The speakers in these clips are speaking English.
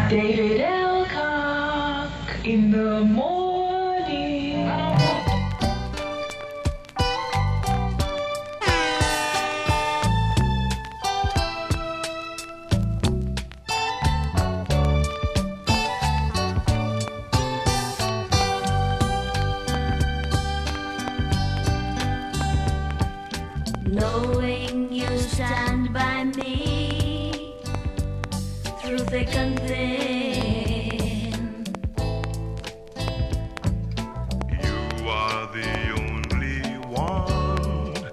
David Elcock in the morning. Knowing you stand by me through thick and thin. You are the only one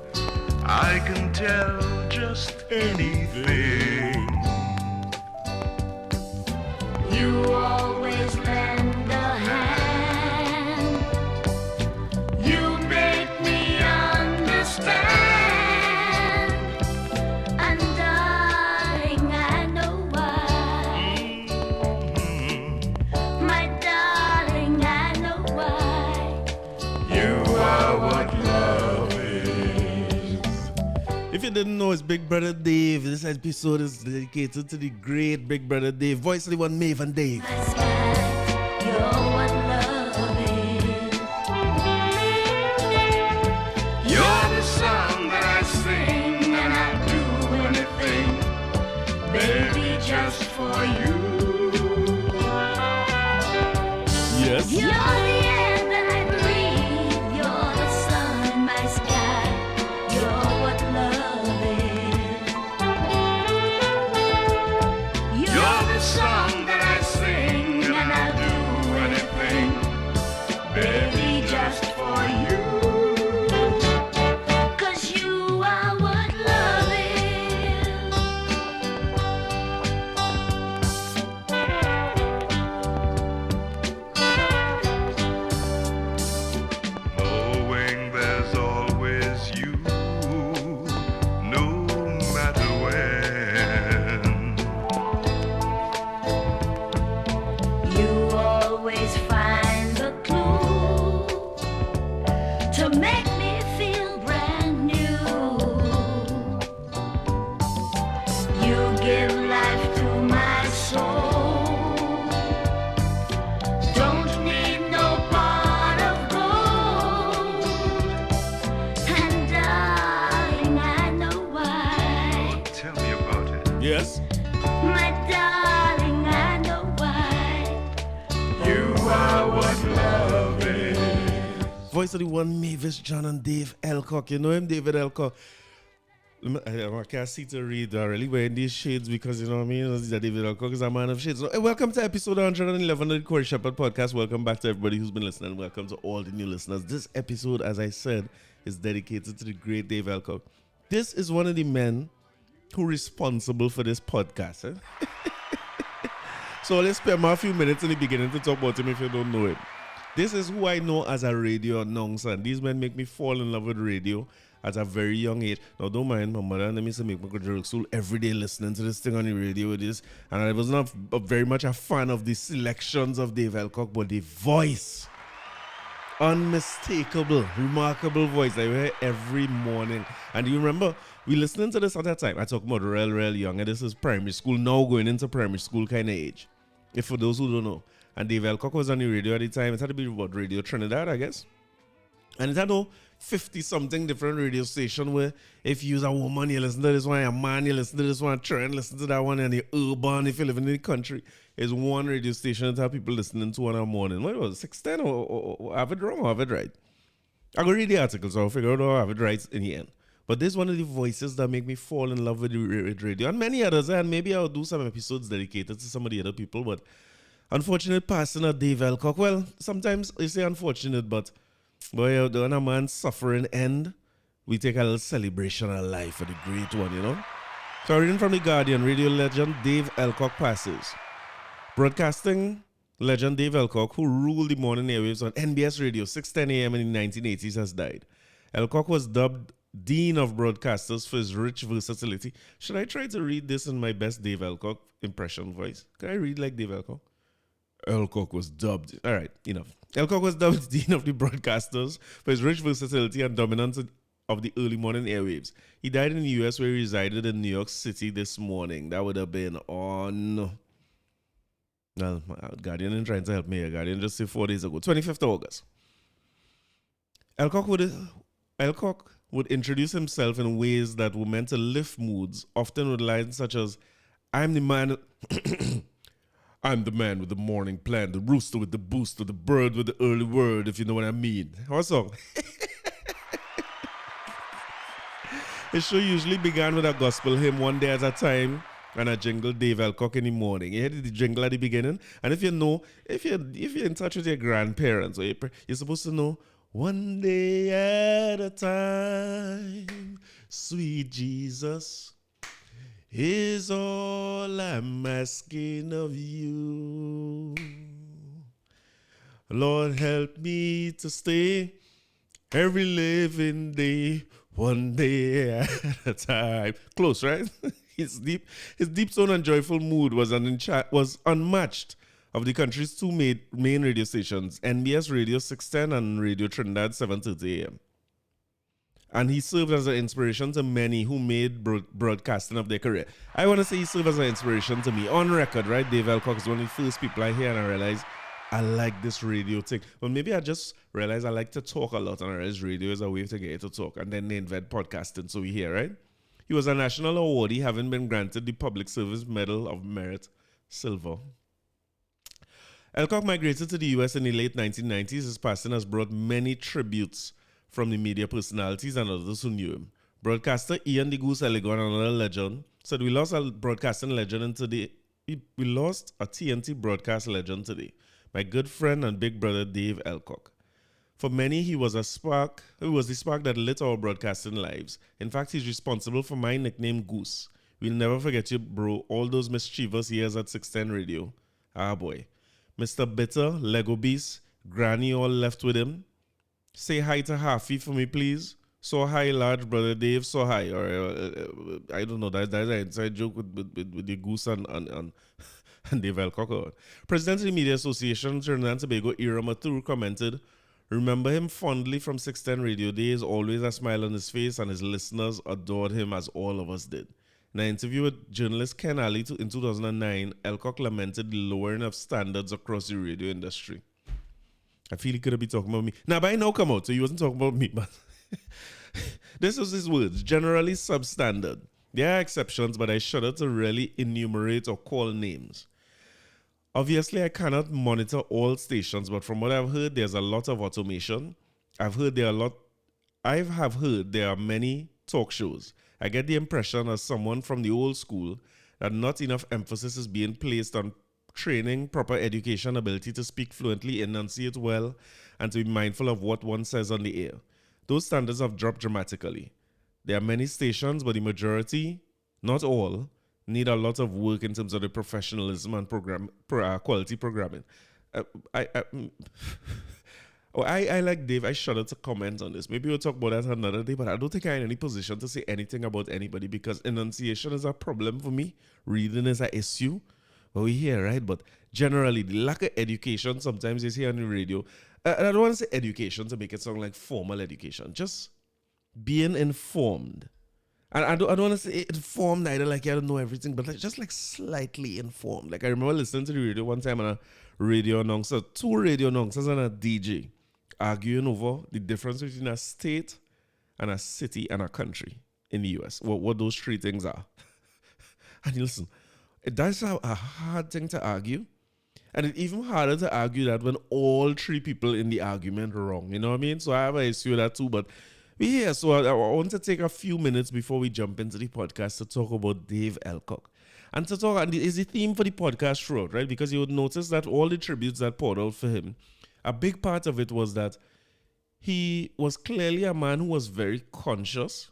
I can tell just anything. You always lend a hand. You make me understand. And darling, I know why. My darling, I know why. You are what love is. If you didn't know, it's Big Brother Dave. This episode is dedicated to the great Big Brother Dave, voice of the one Maeve and Dave. My sky, you're what love is. You're the song that I sing, and I'd do anything, baby, just for you. Yes. You're the air that I breathe. You're the sun in my sky. You're what love is. You're the song that I sing, and I'd do anything, baby, just for you. 'Cause you are what love is. Knowing there's always you, no matter when. You always find the clue to make me feel brand new. You give life to my soul. Don't need no pot of gold. And darling, I know why. Tell me about it. Yes. My darling, I know why. You are what love is. Voice of the one Mavis, John and Dave Elcock. You know him, David Elcock. I can't see to read. I really wearing these shades because, you know what I mean? David Elcock is a man of shades. So, welcome to episode 111 of the Corey Shepherd podcast. Welcome back to everybody who's been listening. Welcome to all the new listeners. This episode, as I said, is dedicated to the great Dave Elcock. This is one of the men who are responsible for this podcast. Eh? So let's spend a few minutes in the beginning to talk about him if you don't know him. This is who I know as a radio announcer. And these men make me fall in love with radio at a very young age. Now, don't mind, my mother and me used to make me go to school every day listening to this thing on the radio with this. And I was not very much a fan of the selections of Dave Elcock, but the voice. Unmistakable, remarkable voice I hear every morning. And you remember, we listening to this at that time. I talk about real young. And this is primary school, now going into primary school kind of age. If for those who don't know. And Dave Elcock was on the radio at the time. It had to be about Radio Trinidad, I guess. And it had 50-something different radio station where if you're a woman, you listen to this one, a man, you listen to this one, trend, listen to that one, and the urban, if you live in the country, is one radio station that have people listening to in the morning. What was it, 610 or have it wrong or have it right? I go read the article, so I'll figure out how I have it right in the end. But this is one of the voices that make me fall in love with radio. And many others, and maybe I'll do some episodes dedicated to some of the other people, but unfortunate passing of Dave Elcock. Well, sometimes you say unfortunate, but boy, when a man's suffering end, we take a little celebration of life for the great one, you know? So reading from The Guardian, radio legend Dave Elcock passes. Broadcasting legend Dave Elcock, who ruled the morning airwaves on NBS Radio 6:10 a.m. in the 1980s, has died. Elcock was dubbed Dean of Broadcasters for his rich versatility. Should I try to read this in my best Dave Elcock impression voice? Can I read like Dave Elcock? Elcock was dubbed. All right, enough. Elcock was dubbed Dean of the Broadcasters for his rich versatility and dominance of the early morning airwaves. He died in the U.S. where he resided in New York City this morning. That would have been on Well, Guardian ain't trying to help me here. Guardian just said 4 days ago, 25th of August. Alcock would introduce himself in ways that were meant to lift moods, often with lines such as, I'm the man I'm the man with the morning plan, the rooster with the booster, the bird with the early word, if you know what I mean. What song? His show usually began with a gospel hymn, One Day at a Time, and a jingle, Dave Alcock in the morning. You heard the jingle at the beginning? And if you're in touch with your grandparents, or you're supposed to know, one day at a time, sweet Jesus is all I'm asking of you. Lord, help me to stay every living day, one day at a time. Close, right? His deep tone and joyful mood was unmatched of the country's two main radio stations, NBS Radio 610 and Radio Trinidad 730 AM. And he served as an inspiration to many who made broadcasting of their career. I want to say he served as an inspiration to me. On record, right? Dave Alcock is one of the first people I hear and I realize I like this radio thing. But maybe I just realized I like to talk a lot and I realize radio is a way to get you to talk. And then they invent podcasting, so we hear, right? He was a national awardee, having been granted the Public Service Medal of Merit, Silver. Alcock migrated to the U.S. in the late 1990s. His passing has brought many tributes from the media personalities and others who knew him. Broadcaster Ian the Goose Elligon, another legend, said, we lost a broadcasting legend today. We lost a TNT broadcast legend today. My good friend and big brother, Dave Alcock. For many, he was the spark that lit our broadcasting lives. In fact, he's responsible for my nickname, Goose. We'll never forget you, bro. All those mischievous years at 610 Radio. Ah, boy. Mr. Bitter, Lego Beast, Granny all left with him. Say hi to Harvey for me, please. So hi, large brother Dave. So hi. Or I don't know. That's an inside joke with the Goose and Dave Alcock. President of the Media Association, Trinidad and Tobago, Ira Mathur, commented, remember him fondly from 610 Radio days, always a smile on his face, and his listeners adored him as all of us did. In an interview with journalist Ken Alley in 2009, Alcock lamented the lowering of standards across the radio industry. I feel he could have been talking about me. Now, by now come out, so he wasn't talking about me, but this was his words, generally substandard. There are exceptions, but I shudder to really enumerate or call names. Obviously, I cannot monitor all stations, but from what I've heard, there's a lot of automation. I have heard there are many talk shows. I get the impression as someone from the old school that not enough emphasis is being placed on training, proper education, ability to speak fluently, enunciate well, and to be mindful of what one says on the air. Those standards have dropped dramatically. There are many stations, but the majority, not all, need a lot of work in terms of the professionalism and quality programming. I like Dave. I shudder to comment on this. Maybe we'll talk about that another day, but I don't think I'm in any position to say anything about anybody because enunciation is a problem for me. Reading is an issue. Well, we hear, right? But generally, the lack of education sometimes is here on the radio. I don't want to say education to make it sound like formal education. Just being informed. And I don't want to say informed either, like you don't know everything, but just like slightly informed. Like I remember listening to the radio one time and a radio announcer, two radio announcers and a DJ arguing over the difference between a state and a city and a country in the US. What those three things are. And you listen, that's a hard thing to argue. And it's even harder to argue that when all three people in the argument are wrong. You know what I mean? So I have an issue with that too. But yeah, so I want to take a few minutes before we jump into the podcast to talk about Dave Alcock. And to talk, and is the theme for the podcast throughout, right? Because you would notice that all the tributes that poured out for him, a big part of it was that he was clearly a man who was very conscious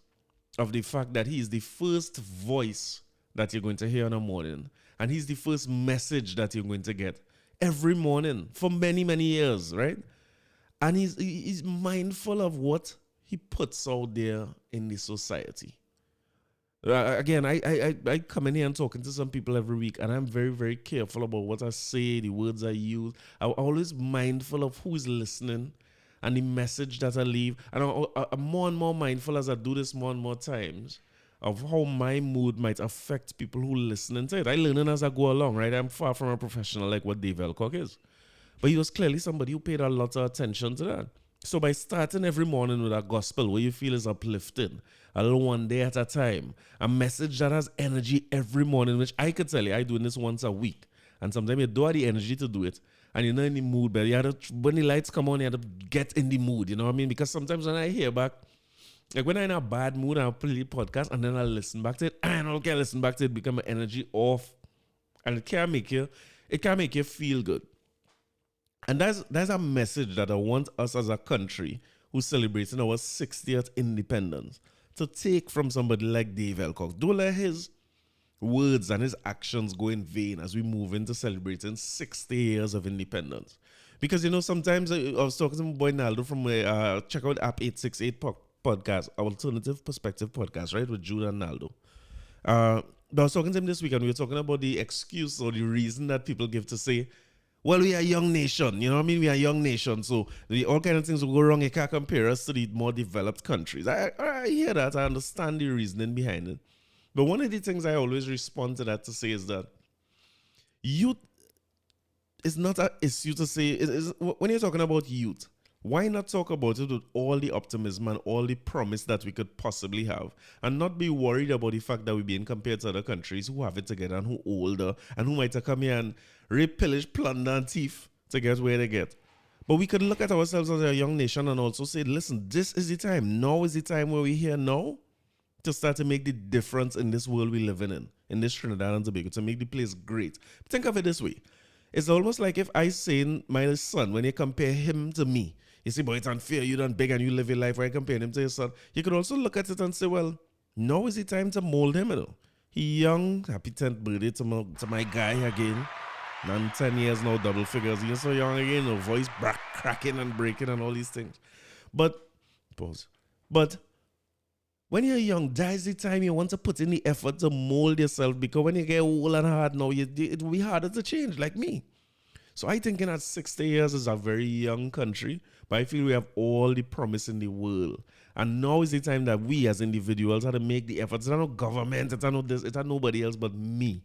of the fact that he is the first voice that you're going to hear in the morning. And he's the first message that you're going to get every morning for many, many years, right? And he's mindful of what he puts out there in the society. Again, I come in here and talking to some people every week, and I'm very, very careful about what I say, the words I use. I'm always mindful of who is listening and the message that I leave. And I'm more and more mindful as I do this more and more times of how my mood might affect people who listen to it. I learn it as I go along, right? I'm far from a professional like what Dave Elcock is. But he was clearly somebody who paid a lot of attention to that. So by starting every morning with a gospel where you feel is uplifting, a little one day at a time, a message that has energy every morning, which I could tell you, I do this once a week. And sometimes you don't have the energy to do it, and you're not in the mood, but you have to, when the lights come on, you have to get in the mood, you know what I mean? Because sometimes when I hear back, like when I'm in a bad mood, I'll play the podcast, and then I'll listen back to it, and I'll get listen back to it, become an energy off, and it can make you feel good. And that's a message that I want us as a country who's celebrating our 60th independence to take from somebody like Dave Elcock. Don't let his words and his actions go in vain as we move into celebrating 60 years of independence. Because, sometimes I was talking to my boy Naldo from check out App 868 podcast, Alternative Perspective podcast, right, with Jude and Naldo. I was talking to him this week, and we were talking about the excuse or the reason that people give to say, well, we are a young nation, you know what I mean? We are a young nation, so all kind of things will go wrong. You can't compare us to the more developed countries. I hear that. I understand the reasoning behind it. But one of the things I always respond to that to say is that youth is not an issue to say. When you're talking about youth, why not talk about it with all the optimism and all the promise that we could possibly have, and not be worried about the fact that we're being compared to other countries who have it together and who older and who might have come here and rape, pillage, plunder, and thief to get where they get. But we could look at ourselves as a young nation and also say, listen, this is the time. Now is the time where we're here now to start to make the difference in this world we're living in this Trinidad and Tobago, to make the place great. Think of it this way. It's almost like if I say my son, when you compare him to me, you say, boy, it's unfair, you done big and you live your life, where I compare him to your son. You could also look at it and say, well, now is the time to mold him, He young, happy 10th birthday to my guy again. 10 years now, double figures. He's so young again, voice cracking and breaking and all these things. But when you're young, that is the time you want to put in the effort to mold yourself, because when you get old and hard now, it will be harder to change, like me. So I think at 60 years is a very young country, but I feel we have all the promise in the world. And now is the time that we as individuals have to make the efforts. It's not government, it's not this, it's not nobody else but me,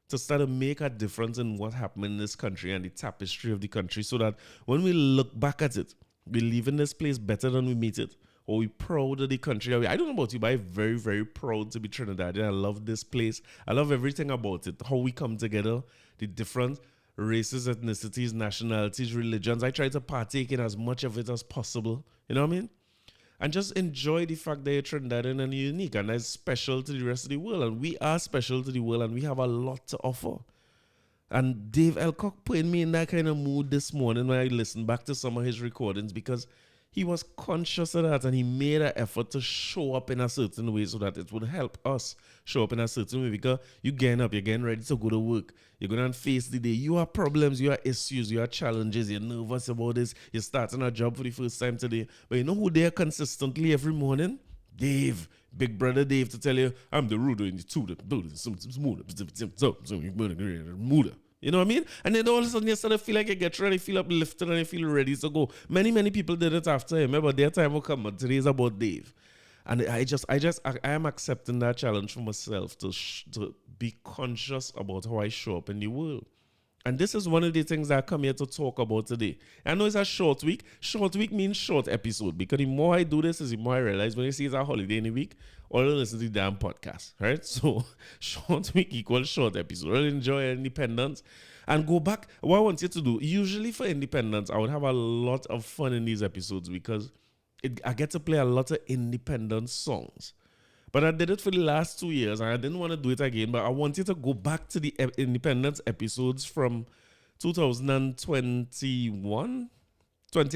to start to make a difference in what happened in this country and the tapestry of the country, so that when we look back at it, we leave in this place better than we meet it. Or we proud of the country. I don't know about you, but I'm very, very proud to be Trinidadian. I love this place. I love everything about it. How we come together, the different races, ethnicities, nationalities, religions. I try to partake in as much of it as possible. You know what I mean? And just enjoy the fact that you're Trinidadian and unique, and that's special to the rest of the world. And we are special to the world, and we have a lot to offer. And Dave Elcock put me in that kind of mood this morning when I listened back to some of his recordings, because he was conscious of that, and he made an effort to show up in a certain way so that it would help us show up in a certain way. Because you're getting up, you're getting ready to go to work, you're going to face the day. You have problems, you have issues, you have challenges, you're nervous about this, you're starting a job for the first time today. But you know who there consistently every morning? Dave, big brother Dave, to tell you, I'm the ruler in the two, you know what I mean? And then all of a sudden you start to feel like you get ready, feel uplifted, and you feel ready to go. Many people did it after him. Remember, their time will come, but today is about Dave. And I am accepting that challenge for myself to be conscious about how I show up in the world. And this is one of the things I come here to talk about today. I know it's a short week. Short week means short episode, because the more I do this, the more I realize when you see it's a holiday in a week, or listen to the damn podcast, right? So short week equals short episode. Really enjoy independence and go back. What I want you to do, usually for independence, I would have a lot of fun in these episodes, because I get to play a lot of independence songs. But I did it for the last 2 years, and I didn't want to do it again. But I want you to go back to the independence episodes from 2021 and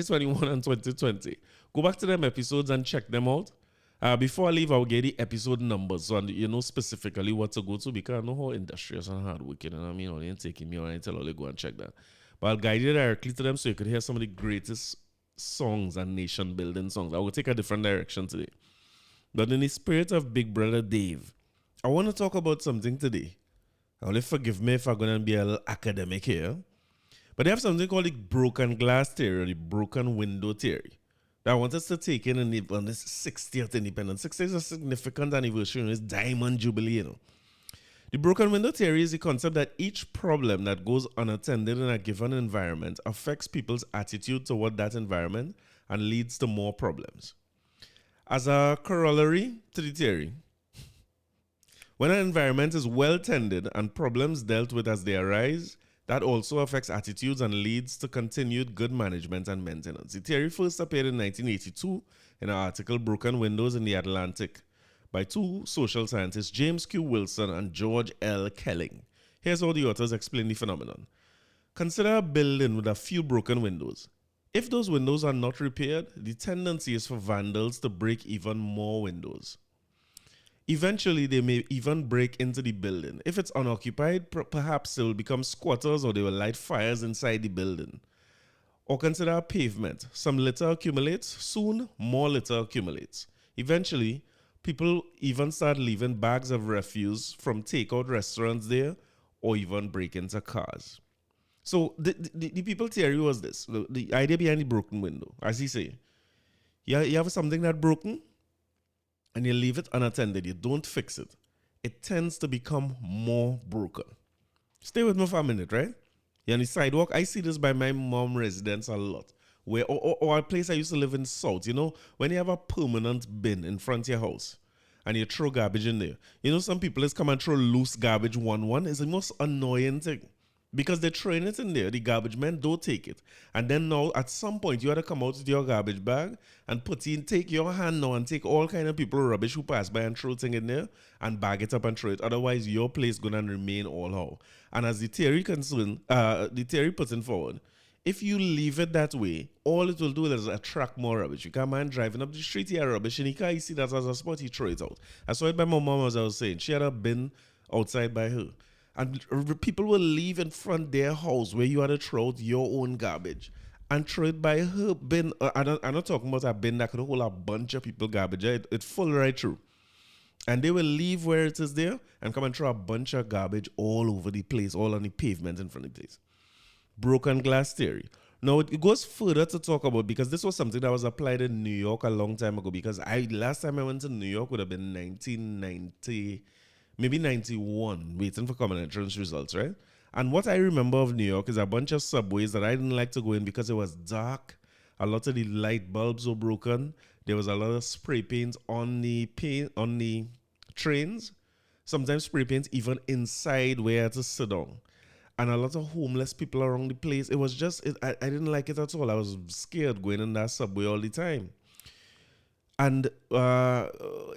2020. Go back to them episodes and check them out. Before I leave, I'll get the episode numbers, so you know specifically what to go to, because I know how industrious and hardworking, and I mean, only taking me on until I'll go and check that. But I'll guide you directly to them so you could hear some of the greatest songs and nation building songs. I will take a different direction today. But in the spirit of Big Brother Dave, I want to talk about something today. Only forgive me if I'm going to be a little academic here. But they have something called the broken glass theory, or the broken window theory. that I want us to take in on this 60th independence. 60 is a significant anniversary, it's Diamond Jubilee, you know. The broken window theory is the concept that each problem that goes unattended in a given environment affects people's attitude toward that environment and leads to more problems. As a corollary to the theory, when an environment is well tended and problems dealt with as they arise, that also affects attitudes and leads to continued good management and maintenance. The theory first appeared in 1982 in an article Broken Windows in the Atlantic by two social scientists, James Q. Wilson and George L. Kelling. Here's how the authors explain the phenomenon. Consider a building with a few broken windows. If those windows are not repaired, the tendency is for vandals to break even more windows. Eventually, they may even break into the building. If it's unoccupied, perhaps they will become squatters or they will light fires inside the building. Or consider a pavement. Some litter accumulates, soon more litter accumulates. Eventually, people even start leaving bags of refuse from takeout restaurants there or even break into cars. So the people theory was this. The idea behind the broken window, as he say, you have something that broken and you leave it unattended. You don't fix it. It tends to become more broken. Stay with me for a minute, right? You're on the sidewalk. I see this by my mom residence a lot. Where or a place I used to live in South, you know, when you have a permanent bin in front of your house and you throw garbage in there. You know, some people just come and throw loose garbage one. It's the most annoying thing. Because they're throwing it in there, the garbage men don't take it. And then now, at some point, you have to come out with your garbage bag and take your hand now and take all kind of people rubbish who pass by and throw thing in there and bag it up and throw it. Otherwise, your place gonna remain all how. And as the theory puts in forward, if you leave it that way, all it will do is attract more rubbish. You can't mind driving up the street, you have rubbish, and you see that as a spot, he throw it out. I saw it by my mom, as I was saying. She had a bin outside by her. And people will leave in front of their house where you had to throw out your own garbage and throw it by her bin. I'm not talking about a bin that could hold a bunch of people garbage. It's full right through. And they will leave where it is there and come and throw a bunch of garbage all over the place, all on the pavement in front of the place. Broken glass theory. Now, it goes further to talk about, because this was something that was applied in New York a long time ago, because last time I went to New York would have been 1990. Maybe 91, waiting for common entrance results, right? And what I remember of New York is a bunch of subways that I didn't like to go in because it was dark. A lot of the light bulbs were broken. There was a lot of spray paint on the trains. Sometimes spray paint even inside where I had to sit down. And a lot of homeless people around the place. It was just, I didn't like it at all. I was scared going in that subway all the time. And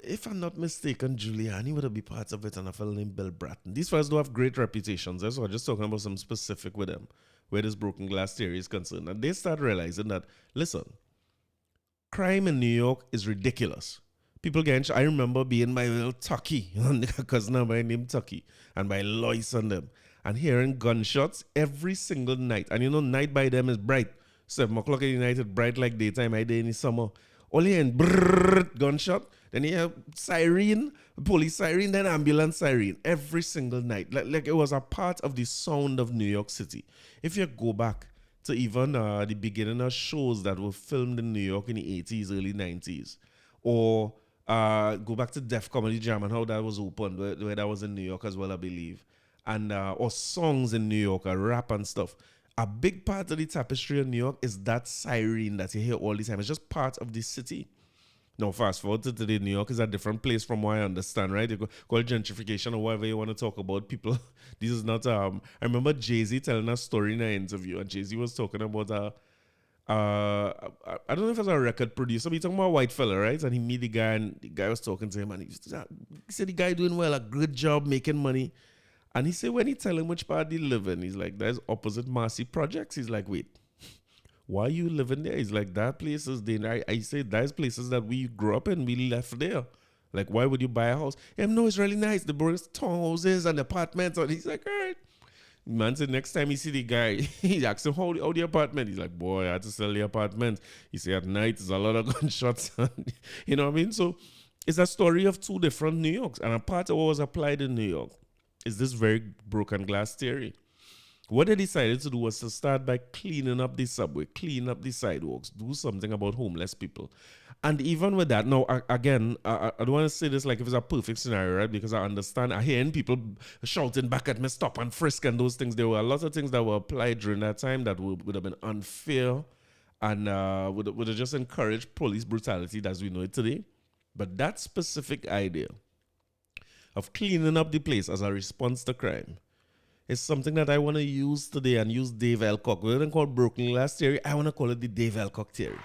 if I'm not mistaken, Giuliani would have been part of it, and a fellow named Bill Bratton. These fellas do have great reputations. So I'm just talking about some specific with them, where this broken glass theory is concerned. And they start realizing that, listen, crime in New York is ridiculous. People get, I remember being my little Tucky, a cousin of mine named Tucky, and my Lois and them, and hearing gunshots every single night. And you know, night by them is bright. 7 o'clock at night, it's bright like daytime, I day in the summer. Only in brrrr, gunshot, then you have siren, police siren, then ambulance siren every single night. Like it was a part of the sound of New York City. If you go back to even the beginning of shows that were filmed in New York in the 80s, early 90s, or go back to Def Comedy Jam and how that was opened, where that was in New York as well, I believe, and or songs in New York, rap and stuff. A big part of the tapestry of New York is that siren that you hear all the time. It's just part of the city. Now, fast forward to today, New York is a different place from what I understand, right? You call it gentrification or whatever you want to talk about. People, this is not, I remember Jay-Z telling a story in an interview, and Jay-Z was talking about I don't know if it was a record producer, but he's talking about a white fella, right? And he meet the guy, and the guy was talking to him, and he said the guy doing well, a good job making money. And he said when he tell him which part he live in, he's like, there's opposite Marcy Projects. He's like, wait, why you living there? He's like, that place is there. I say, there's places that we grew up in, we left there. Like, why would you buy a house? No, it's really nice. The boys townhouses and apartments. And he's like, all right. Man said next time he see the guy, he asks him, how the apartment? He's like, boy, I had to sell the apartment. He said, at night, there's a lot of gunshots. You know what I mean? So it's a story of two different New Yorks. And a part of what was applied in New York is this very broken glass theory. What they decided to do was to start by cleaning up the subway, clean up the sidewalks, do something about homeless people. And even with that, now, again, I don't want to say this like if it's a perfect scenario, right? Because I understand, I hearing people shouting back at me, stop and frisk and those things. There were a lot of things that were applied during that time that would have been unfair and would have just encouraged police brutality as we know it today. But that specific idea of cleaning up the place as a response to crime is something that I want to use today and use Dave Alcock. We didn't call it broken glass theory. I want to call it the Dave Alcock theory.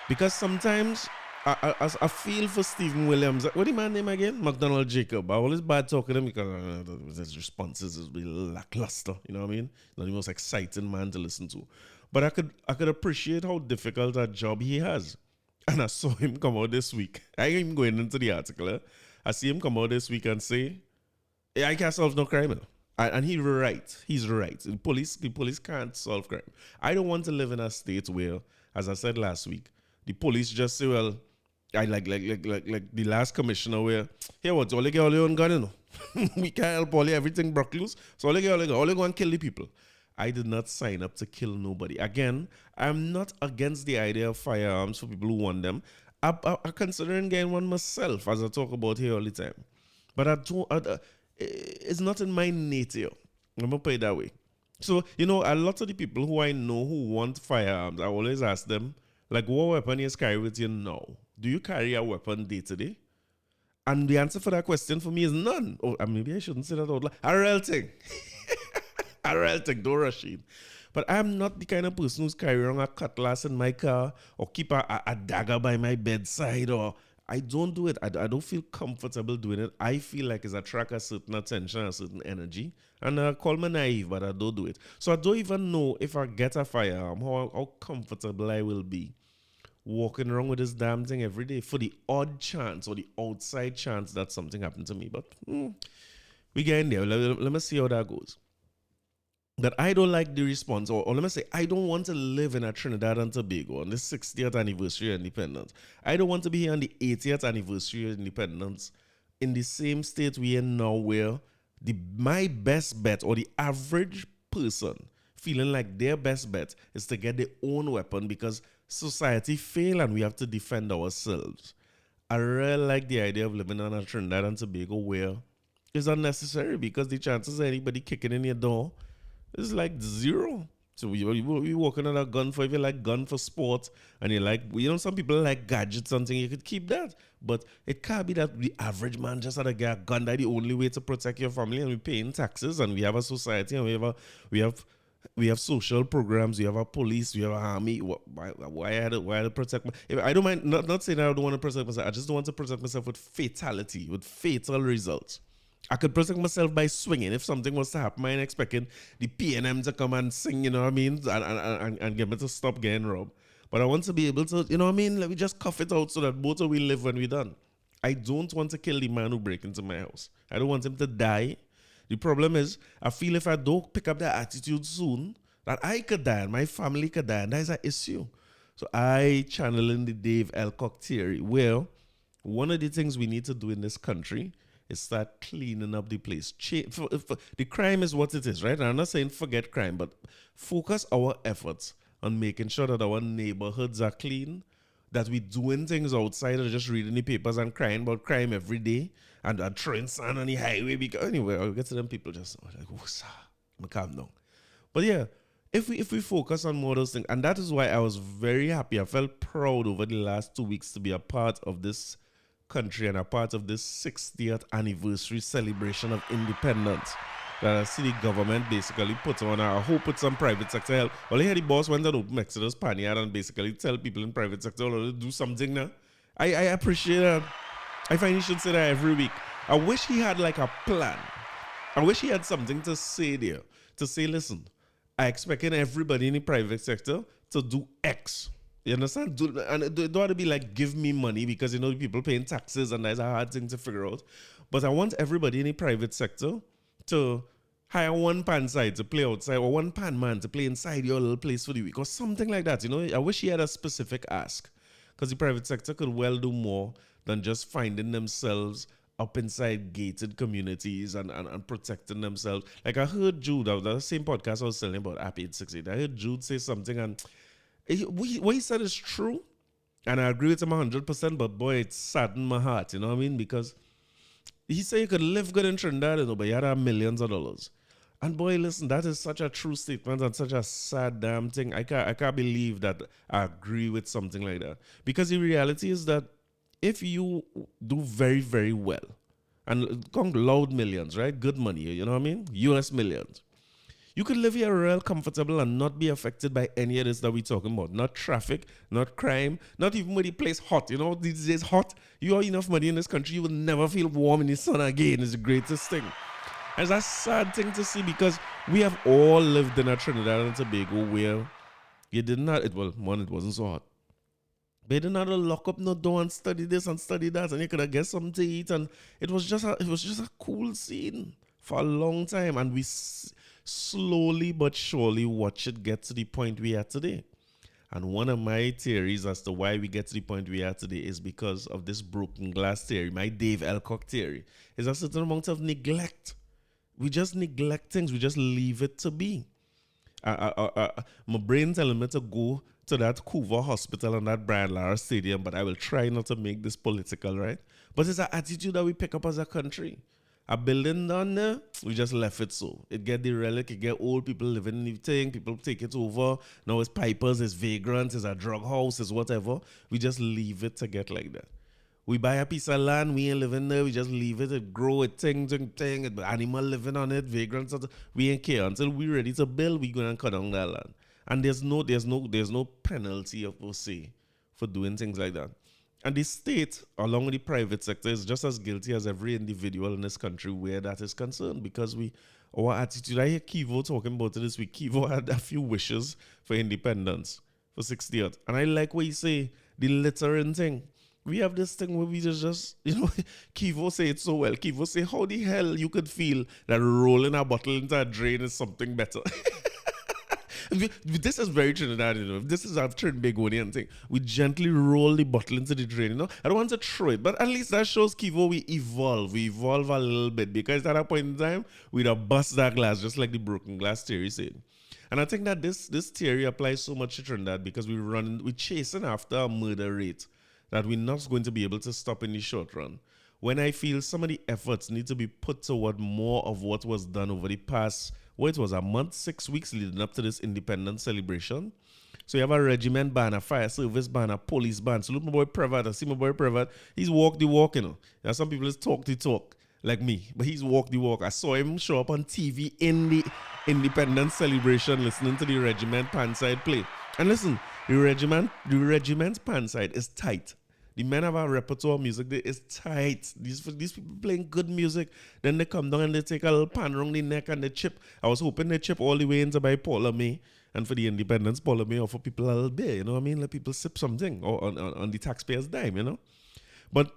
Because sometimes I feel for Stephen Williams. What the man name again? McDonald Jacob. I always bad talking to him because his responses is really lackluster. You know what I mean? Not the most exciting man to listen to. But I could appreciate how difficult a job he has. And I saw him come out this week. I ain't even going into the article. I see him come out this week and say, hey, I can't solve no crime. And he's right. He's right. The police can't solve crime. I don't want to live in a state where, as I said last week, the police just say, well, I like the last commissioner where, here what, all you get all your own gun, you know. We can't help all you, everything broke loose. So all you go and kill the people. I did not sign up to kill nobody. Again, I'm not against the idea of firearms for people who want them. I'm considering getting one myself, as I talk about here all the time. But it's not in my nature. I'm going to put it that way. So, you know, a lot of the people who I know who want firearms, I always ask them, like, what weapon you carry with you now? Do you carry a weapon day to day? And the answer for that question for me is none. Oh, maybe I shouldn't say that out loud. A real thing. A real thing, don't rush in. But I'm not the kind of person who's carrying a cutlass in my car or keep a dagger by my bedside, or I don't do it. I don't feel comfortable doing it. I feel like it's attract a certain attention, a certain energy. And I call me naive, but I don't do it. So I don't even know if I get a firearm, how comfortable I will be walking around with this damn thing every day for the odd chance or the outside chance that something happened to me. But we get in there. Let me see how that goes. That I don't like the response, or let me say, I don't want to live in a Trinidad and Tobago on the 60th anniversary of independence. I don't want to be here on the 80th anniversary of independence in the same state we are now, where my best bet, or the average person feeling like their best bet, is to get their own weapon because society failed and we have to defend ourselves. I really like the idea of living on a Trinidad and Tobago where it's unnecessary, because the chances of anybody kicking in your door is like zero. So you walking on a gun for, if you like gun for sport and you like, you know, some people like gadgets, something, you could keep that. But it can't be that the average man just had to get a gun. That's the only way to protect your family, and we're paying taxes, and we have a society, and we have social programs, we have a police, we have an army. Why I had to protect I don't mind, not saying I don't want to protect myself. I just don't want to protect myself with fatality, with fatal results. I could protect myself by swinging. If something was to happen, I ain't expecting the PNM to come and sing, you know what I mean, and get me to stop getting robbed. But I want to be able to, you know what I mean, let me just cuff it out so that both of we live when we're done. I don't want to kill the man who break into my house. I don't want him to die. The problem is, I feel if I don't pick up that attitude soon, that I could die and my family could die, and that is an issue. So I channel in the Dave Alcock theory, where one of the things we need to do in this country is start cleaning up the place. The crime is what it is, right? And I'm not saying forget crime, but focus our efforts on making sure that our neighborhoods are clean, that we're doing things outside of just reading the papers and crying about crime every day and throwing sand on the highway. Because anyway, I'll get to them people just like, oh, sir, I'm calm down. But yeah, if we focus on more of those things, and that is why I was very happy. I felt proud over the last 2 weeks to be a part of this country and a part of this 60th anniversary celebration of independence that I see the government basically put on. I hope it's some private sector help. Well, I hear the boss went to open Exodus Panyard and basically tell people in private sector to do something now. I appreciate that. I find he should say that every week. I wish he had like a plan. I wish he had something to say there. To say, listen, I expecting everybody in the private sector to do X. You understand? And it don't have to be like, give me money, because, you know, people paying taxes and that's a hard thing to figure out. But I want everybody in the private sector to hire one pan side to play outside, or one pan man to play inside your little place for the week, or something like that. You know, I wish he had a specific ask, because the private sector could well do more than just finding themselves up inside gated communities and protecting themselves. Like I heard Jude, that was the same podcast I was telling about Happy 868. I heard Jude say something, and what he said is true. And I agree with him 100%, but boy, it saddened my heart, you know what I mean? Because he said you could live good in Trinidad, you know, but you had to have millions of dollars. And boy, listen, that is such a true statement and such a sad damn thing. I can't believe that I agree with something like that. Because the reality is that if you do very, very well, and come loud millions, right? Good money, you know what I mean? US millions. You could live here real comfortable and not be affected by any of this that we're talking about. Not traffic, not crime, not even when the place hot. You know, these days hot. You have enough money in this country, you will never feel warm in the sun again. It's the greatest thing. And it's a sad thing to see because we have all lived in a Trinidad and Tobago where you did not, it wasn't so hot. They didn't have to lock up no door and study this and study that, and you could have get something to eat, and it was just a cool scene for a long time, and we slowly but surely watch it get to the point we are today. And one of my theories as to why we get to the point we are today is because of this broken glass theory, my Dave Elcock theory, is a certain amount of neglect. We just neglect things. We just leave it to be. My brain telling me to go to that Hoover Hospital and that Brian Lara Stadium, but I will try not to make this political, right? But it's an attitude that we pick up as a country. A building down there, we just left it so. It get derelict, it get old, people living in the thing, people take it over. Now it's pipers, it's vagrants, it's a drug house, it's whatever. We just leave it to get like that. We buy a piece of land, we ain't living there, we just leave it grow, it thing, animal living on it, vagrants, we ain't care. Until we ready to build, we gonna cut down that land. And there's no penalty of per se for doing things like that. And the state, along with the private sector, is just as guilty as every individual in this country where that is concerned. Because our attitude, I hear Kivo talking about it this week. Kivo had a few wishes for independence for 60th. And I like what he say, the littering thing. We have this thing where we just Kivo say it so well. Kivo say, how the hell you could feel that rolling a bottle into a drain is something better? This is very Trinidad, you know. This is our Trinbagonian thing. We gently roll the bottle into the drain, you know. I don't want to throw it, but at least that shows Kivo we evolve. We evolve a little bit because at that point in time, we'd have bust that glass, just like the broken glass theory said. And I think that this theory applies so much to Trinidad because we're chasing after a murder rate that we're not going to be able to stop in the short run. When I feel some of the efforts need to be put toward more of what was done over the past, it was a month, 6 weeks leading up to this independence celebration. So you have a regiment band, a fire service band, a police band. Salute my boy Prevat. I see my boy Prevat. He's walk the walk, you know. Now some people just talk the talk, like me. But he's walk the walk. I saw him show up on TV in the independence celebration listening to the regiment panside play. And listen, the regiment's panside is tight. The men have a repertoire of music that is tight. These people playing good music. Then they come down and they take a little pan around the neck and they chip. I was hoping they chip all the way into by Paula May. And for the independence, Paula May offer people a little beer, you know what I mean? Let people sip something or on the taxpayer's dime, you know? But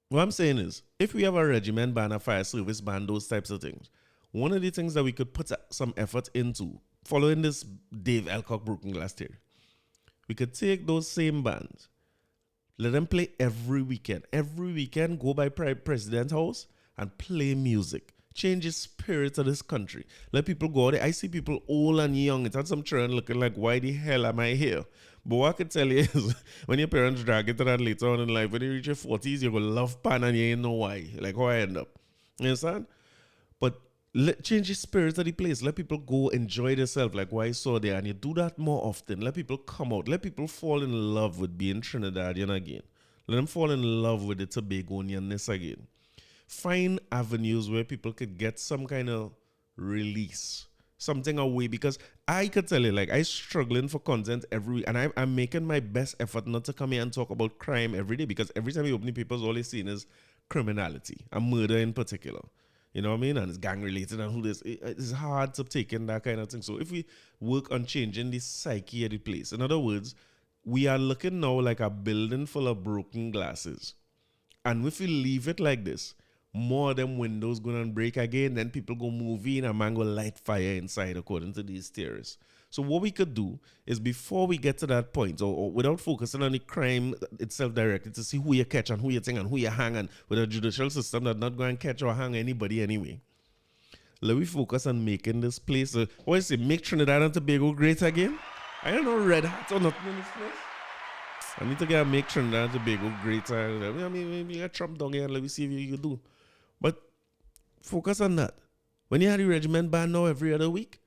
what I'm saying is, if we have a regiment band, a fire service band, those types of things, one of the things that we could put some effort into, following this Dave Elcock broken glass theory, we could take those same bands, let them play every weekend. Every weekend, go by President's house and play music. Change the spirit of this country. Let people go there. I see people old and young. It's had some children looking like, why the hell am I here? But what I can tell you is, when your parents drag you to that later on in life, when you reach your 40s, you're going to love pan and you ain't know why. Like how I end up. You understand? But change the spirit of the place. Let people go enjoy themselves like what I saw there. And you do that more often. Let people come out. Let people fall in love with being Trinidadian again. Let them fall in love with the Tobagonianness again. Find avenues where people could get some kind of release. Something away. Because I could tell you, like, I'm struggling for content every week. And I'm making my best effort not to come here and talk about crime every day. Because every time you open the papers, all you're seeing is criminality. And murder in particular. You know what I mean? And it's gang related and who this. It's hard to take in that kind of thing. So if we work on changing the psyche of the place, in other words, we are looking now like a building full of broken glasses. And if we leave it like this, more of them windows going to break again, then people go move in and man go light fire inside according to these theorists. So what we could do is before we get to that point, or without focusing on the crime itself directly, to see who you catch and who you think and who you hang, and with a judicial system that's not going to catch or hang anybody anyway. Let me focus on making this place, what is it, make Trinidad and Tobago great again? I don't know red hat or nothing in this place. I need to get make Trinidad and Tobago great. I mean, maybe I Trump down here and let me see what you can do. But focus on that. When you had the regiment band now every other week,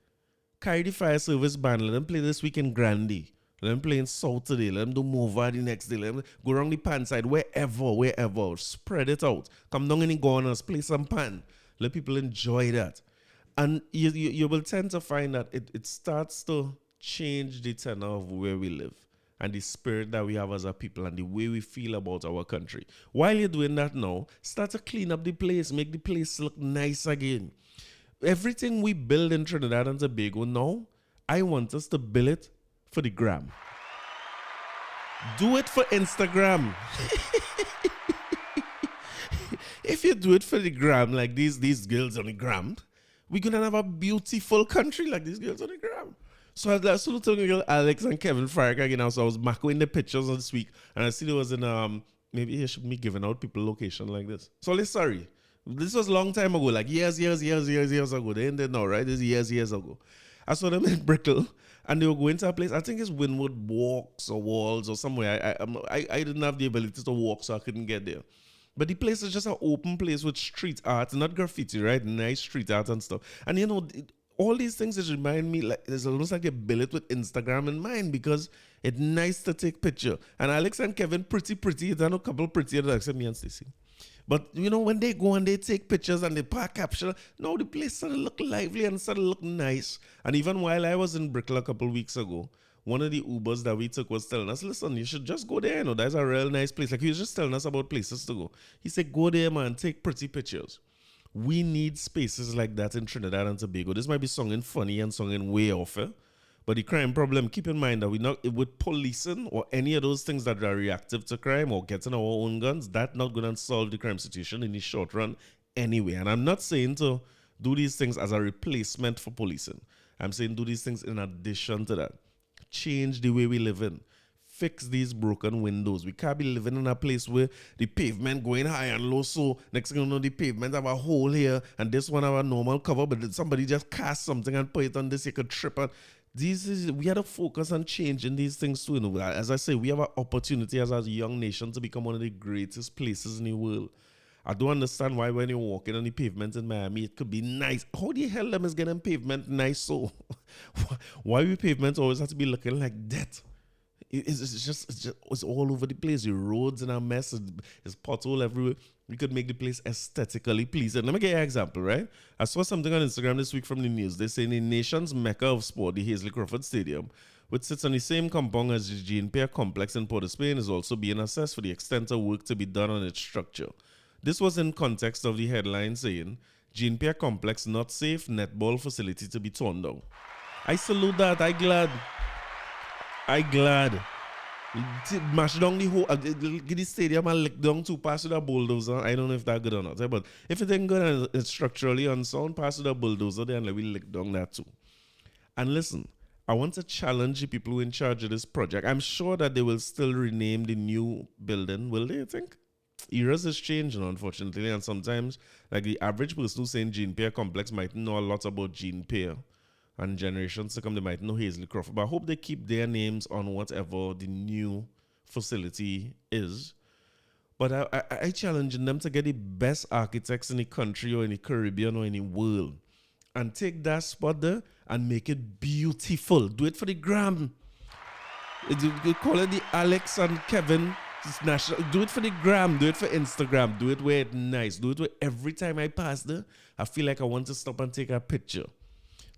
carry the fire service band, let them play this week in Grandy. Let them play in South today. Let them do Mova the next day. Let them go around the pan side, wherever. Spread it out. Come down in the corners, play some pan. Let people enjoy that. And you will tend to find that it starts to change the tenor of where we live and the spirit that we have as a people and the way we feel about our country. While you're doing that now, start to clean up the place, make the place look nice again. Everything we build in Trinidad and Tobago now, I want us to build it for the gram. Do it for Instagram. If you do it for the gram, like these girls on the gram, we're going to have a beautiful country like these girls on the gram. So I was telling you, Alex and Kevin Farrack again. So I was macroing the pictures this week, and I see there was in maybe you should be giving out people location like this. So let's sorry. This was a long time ago, like years ago. They ended now, right? This is years ago. I saw them in Brickell, and they were going to a place. I think it's Winwood Walks or Walls or somewhere. I didn't have the ability to walk, so I couldn't get there. But the place is just an open place with street art, not graffiti, right? Nice street art and stuff. And you know, all these things just remind me, like it's almost like a billet with Instagram in mind, because it's nice to take picture. And Alex and Kevin, pretty. There's a couple prettier than except me and Stacey. But you know, when they go and they take pictures and they park capture, no, the place started to look lively and started to look nice. And even while I was in Brickell a couple weeks ago, one of the Ubers that we took was telling us, listen, you should just go there. You know, that's a real nice place. Like he was just telling us about places to go. He said, go there, man, take pretty pictures. We need spaces like that in Trinidad and Tobago. This might be sung in funny and sung in way off, but the crime problem, keep in mind that we not with policing or any of those things that are reactive to crime or getting our own guns, that's not going to solve the crime situation in the short run anyway. And I'm not saying to do these things as a replacement for policing. I'm saying do these things in addition to that. Change the way we live in. Fix these broken windows. We can't be living in a place where the pavement going high and low, so next thing you know, the pavement have a hole here and this one have a normal cover, but somebody just cast something and put it on this, you could trip on. We have to focus on changing these things too. You know, as I say, we have an opportunity as a young nation to become one of the greatest places in the world. I don't understand why when you're walking on the pavement in Miami, it could be nice. How the hell them is getting pavement nice so? Why we pavement always have to be looking like that? It's all over the place. The roads in a mess. It's pothole everywhere. We could make the place aesthetically pleasing. Let me get you an example, right? I saw something on Instagram this week from the news. They say in the nation's mecca of sport, the Hazley Crawford Stadium, which sits on the same compound as the Jean Pierre complex in Port of Spain, is also being assessed for the extent of work to be done on its structure. This was in context of the headline saying, Jean Pierre complex not safe, netball facility to be torn down. I salute that. I glad. Mash down the whole, get the stadium and lick down to pass with a bulldozer. I don't know if that's good or not. But if it ain't good and it's structurally unsound, pass with a bulldozer there and let me lick down that too. And listen, I want to challenge the people who are in charge of this project. I'm sure that they will still rename the new building, will they, you think? Eras is changing, unfortunately, and sometimes, like the average person who's saying Jean Pierre complex might know a lot about Jean Pierre. And generations to come, they might know Hazley Crawford. But I hope they keep their names on whatever the new facility is. But I challenge them to get the best architects in the country or in the Caribbean or in the world and take that spot there and make it beautiful. Do it for the gram. You call it the Alex and Kevin national. Do it for the gram. Do it for Instagram. Do it where it's nice. Do it where every time I pass there, I feel like I want to stop and take a picture.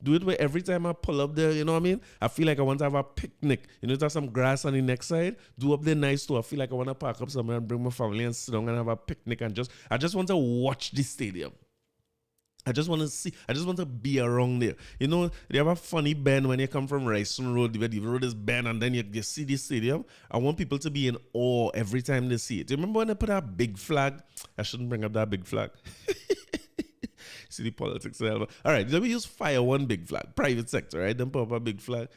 Do it where every time I pull up there, you know what I mean? I feel like I want to have a picnic. You know, to have some grass on the next side. Do up there nice too. I feel like I want to park up somewhere and bring my family and sit down and have a picnic and I just want to watch the stadium. I just want to be around there. You know, they have a funny bend when you come from Ryson Road, where the road is bend and then you see the stadium. I want people to be in awe every time they see it. Do you remember when they put that big flag? I shouldn't bring up that big flag. see the politics. All right, let me use fire one big flag, private sector, right? Then put up a big flag.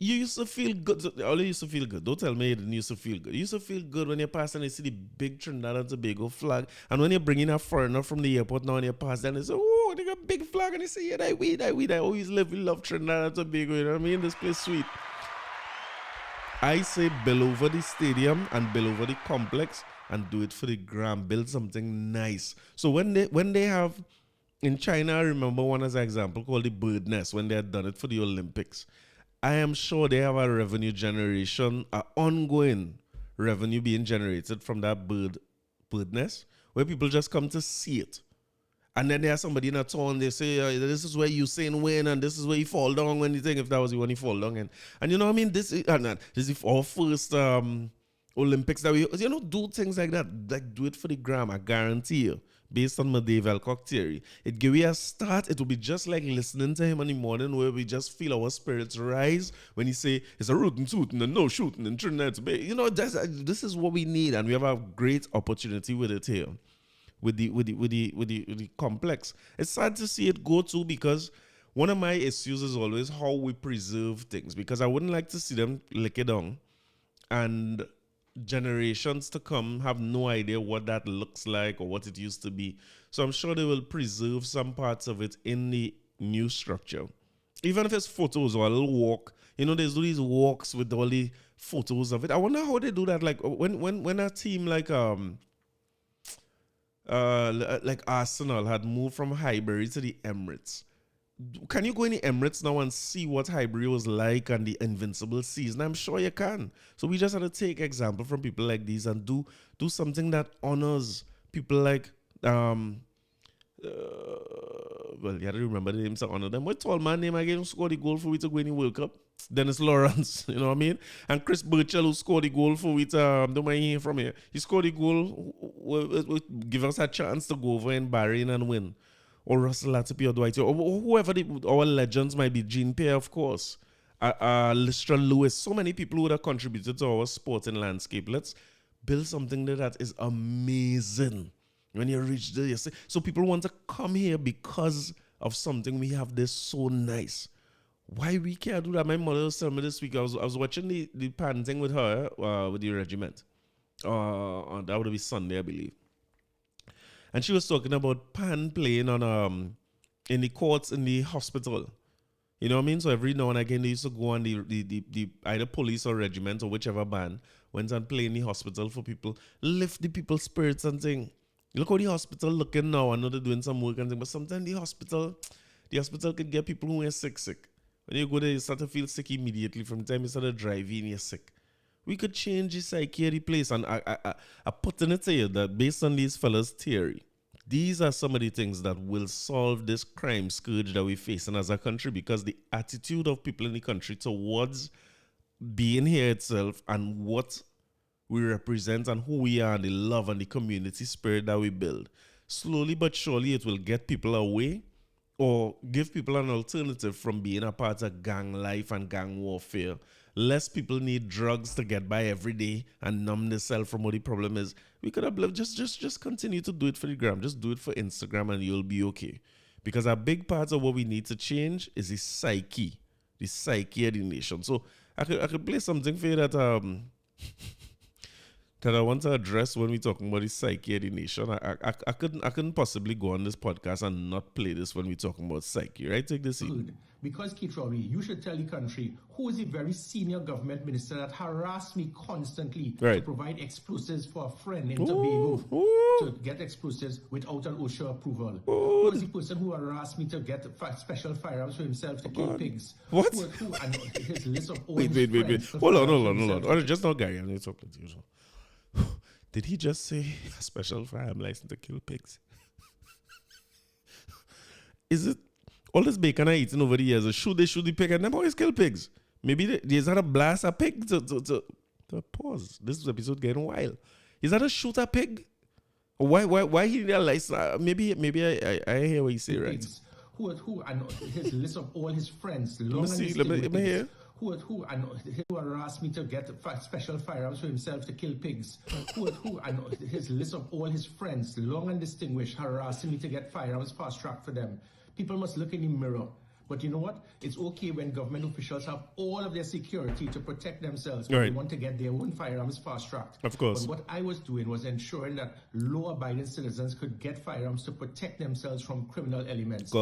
You used to feel good. All you used to feel good. Don't tell me you didn't used to feel good. You used to feel good when you pass and you see the big Trinidad and Tobago flag. And when you're bringing a foreigner from the airport now and you pass, then they say, oh, they got a big flag. And they say, yeah, that we always live. We love Trinidad and Tobago. You know what I mean? This place sweet. I say build over the stadium and build over the complex and do it for the gram. Build something nice. So when they have, in China, I remember one as an example called the bird nest when they had done it for the Olympics. I am sure they have a revenue generation, an ongoing revenue being generated from that bird nest, where people just come to see it. And then there's somebody in a town, they say, this is where Usain win, and this is where he fall down when you think if that was the one he fall down. And you know what I mean? This is our first Olympics that we, do things like that. Like, do it for the gram, I guarantee you. Based on medieval cock theory, it give you a start. It will be just like listening to him in the morning, where we just feel our spirits rise when he say it's a rootin' tootin' and no shooting in Trinidad Tobago. This is what we need, and we have a great opportunity with it here, with the complex. It's sad to see it go to, because one of my issues is always how we preserve things, because I wouldn't like to see them lick it down and generations to come have no idea what that looks like or what it used to be. So I'm sure they will preserve some parts of it in the new structure. Even if it's photos or a little walk, they do these walks with all the photos of it. I wonder how they do that. Like when a team like Arsenal had moved from Highbury to the Emirates. Can you go in the Emirates now and see what Highbury was like and the invincible season? I'm sure you can. So we just have to take example from people like these and do something that honors people like well, you have to remember the names to honor them. What tall man name again scored the goal for we to go in the World Cup? Dennis Lawrence, you know what I mean? And Chris Burchell, who scored the goal for we to don't mind hearing from here. He scored the goal, will give us a chance to go over in Bahrain and win. Or Russell Latipi or Dwight, or whoever our legends might be, Gene Pierre, of course, Lystron Lewis, so many people who would have contributed to our sporting landscape. Let's build something that is amazing. When you reach there, so people want to come here because of something we have this so nice. Why we can't do that? My mother was telling me this week, I was watching the panting with her, with the regiment. That would be Sunday, I believe. And she was talking about pan playing on in the courts in the hospital. You know what I mean? So every now and again they used to go on the either police or regiment or whichever band went and play in the hospital for people, lift the people's spirits and thing. Look how the hospital looking now. I know they're doing some work and thing, but sometimes the hospital could get people who are sick. When you go there, you start to feel sick immediately. From the time you start driving, you're sick. We could change the psyche of the place. And I put in it to you that based on these fellas' theory, these are some of the things that will solve this crime scourge that we're facing as a country, because the attitude of people in the country towards being here itself and what we represent and who we are, and the love and the community spirit that we build, slowly but surely it will get people away or give people an alternative from being a part of gang life and gang warfare. Less people need drugs to get by every day and numb themselves from what the problem is. We could have just continue to do it for the gram. Just do it for Instagram and you'll be okay. Because a big part of what we need to change is the psyche of the nation. So I could play something for you that that I want to address when we're talking about the psyche of the nation. I couldn't possibly go on this podcast and not play this when we're talking about psyche, right? Take this in. Because, Keith Rory, you should tell the country who is the very senior government minister that harassed me constantly to provide explosives for a friend in Tobago to get explosives without an OSHA approval. Who is the person who harassed me to get special firearms for himself to kill pigs? What? Who and his list of all Wait. Hold on. Or just not Gary, I'm talking to you. Did he just say a special firearm license to kill pigs? Is it all this bacon I eating over the years? Should they shoot the pig and them always kill pigs? Maybe there's not a blast a pig to pause. This episode getting wild. Is that a shoot a pig? Why he need a license? Maybe I hear what you say, right? Who and his list of all his friends. Let me hear. who harassed me to get special firearms for himself to kill pigs, who and his list of all his friends, long and distinguished, harassing me to get firearms fast-tracked for them. People must look in the mirror. But you know what? It's okay when government officials have all of their security to protect themselves, but they want to get their own firearms fast-tracked. Of course. But what I was doing was ensuring that law-abiding citizens could get firearms to protect themselves from criminal elements.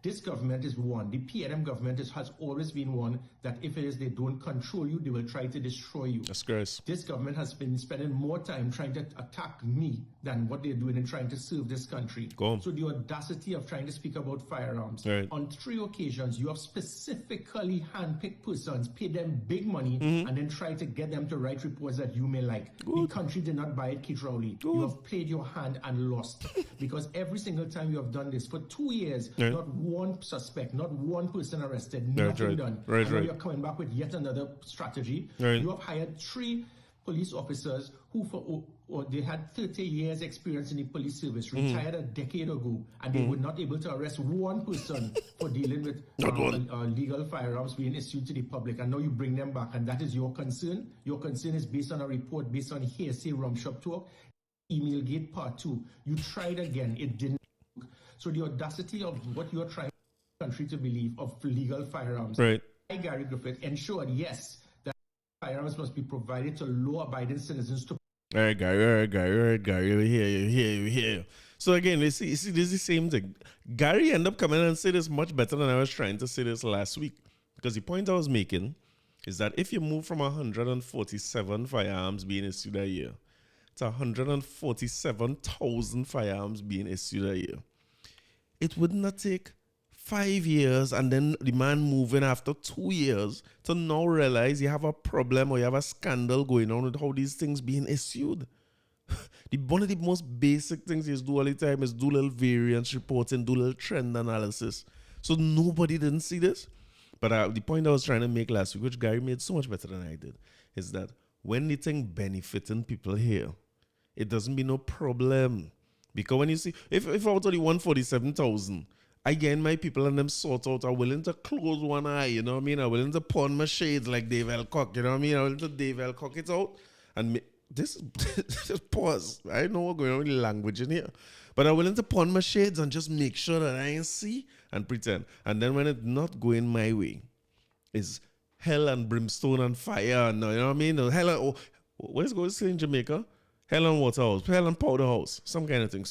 This government is one. The PNM government has always been one that if it is they don't control you, they will try to destroy you. That's gross. This government has been spending more time trying to attack me than what they're doing in trying to serve this country. So the audacity of trying to speak about firearms. On 3 occasions, you have specifically handpicked persons, paid them big money, and then tried to get them to write reports that you may like. The country did not buy it, Kit Rowley. You have played your hand and lost. Because every single time you have done this, for 2 years, not one suspect, not one person arrested, nothing done. And now you're coming back with yet another strategy. You have hired 3 police officers who they had 30 years experience in the police service, retired a decade ago, and they were not able to arrest one person for dealing with legal firearms being issued to the public. And now you bring them back, and that is your concern. Your concern is based on a report, based on hearsay, rum shop talk. Email Gate Part 2. You tried again, it didn't work. So the audacity of what you're trying the country to believe of legal firearms. Gary Griffith ensured, yes, that firearms must be provided to law-abiding citizens to. All right, Gary, we hear you. So again, you see, this is the same thing. Gary ended up coming and say this much better than I was trying to say this last week. Because the point I was making is that if you move from 147 firearms being issued a year to 147,000 firearms being issued a year, it would not take 5 years and then the man moving after 2 years to now realize you have a problem or you have a scandal going on with how these things being issued. One of the most basic things you do all the time is do little variance reporting, do little trend analysis. So nobody didn't see this. But the point I was trying to make last week, which Gary made so much better than I did, is that when the thing benefiting people here, it doesn't be no problem. Because when you see, if out of the 147,000, again, my people and them sort out are willing to close one eye, you know what I mean? Are willing to pawn my shades like Dave Elcock, you know what I mean? Are willing to Dave Elcock it out. And just pause. I know what's going on with the language in here. But I'm willing to pawn my shades and just make sure that I ain't see and pretend. And then when it's not going my way, it's hell and brimstone and fire. And, you know what I mean? Hell and, what is going to say in Jamaica? Hell and water house, hell and powder house, some kind of thing.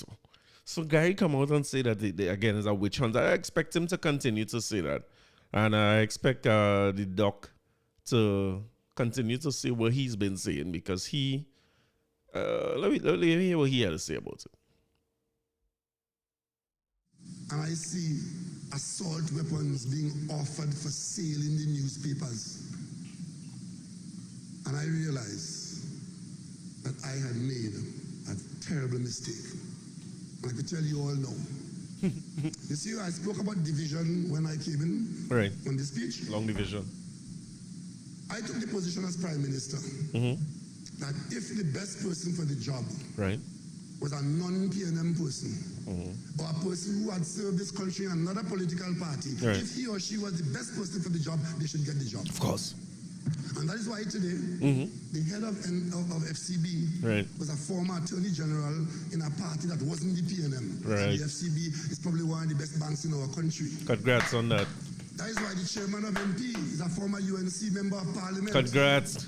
So Gary come out and say that they again is a witch hunt. I expect him to continue to say that, and I expect the doc to continue to say what he's been saying because he. Let me hear what he had to say about it. And I see assault weapons being offered for sale in the newspapers, and I realize that I had made a terrible mistake. And I could tell you all now. You see, I spoke about division when I came in on the speech. Long division. I took the position as Prime Minister that if the best person for the job was a non-PNM person or a person who had served this country in another political party, if he or she was the best person for the job, they should get the job. Of course. And that is why today, the head of FCB was a former Attorney General in a party that wasn't the PNM. And the FCB is probably one of the best banks in our country. Congrats on that. That is why the chairman of MP is a former UNC member of parliament. Congrats.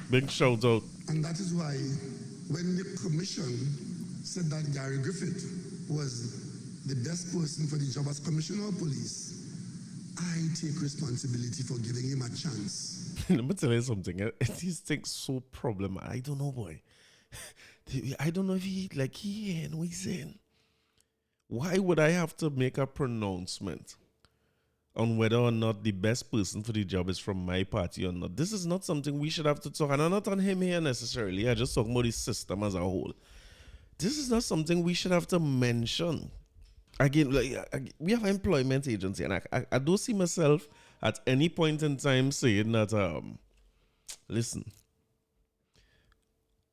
Big shout out. And that is why when the commission said that Gary Griffith was the best person for the job as Commissioner of Police, I take responsibility for giving him a chance. Let me tell you something. These things so problem. I don't know, boy. I don't know if he and what he's saying. Why would I have to make a pronouncement on whether or not the best person for the job is from my party or not? This is not something we should have to talk. And I'm not on him here necessarily. I just talk about the system as a whole. This is not something we should have to mention. Again, we have an employment agency, and I don't see myself at any point in time saying that, listen,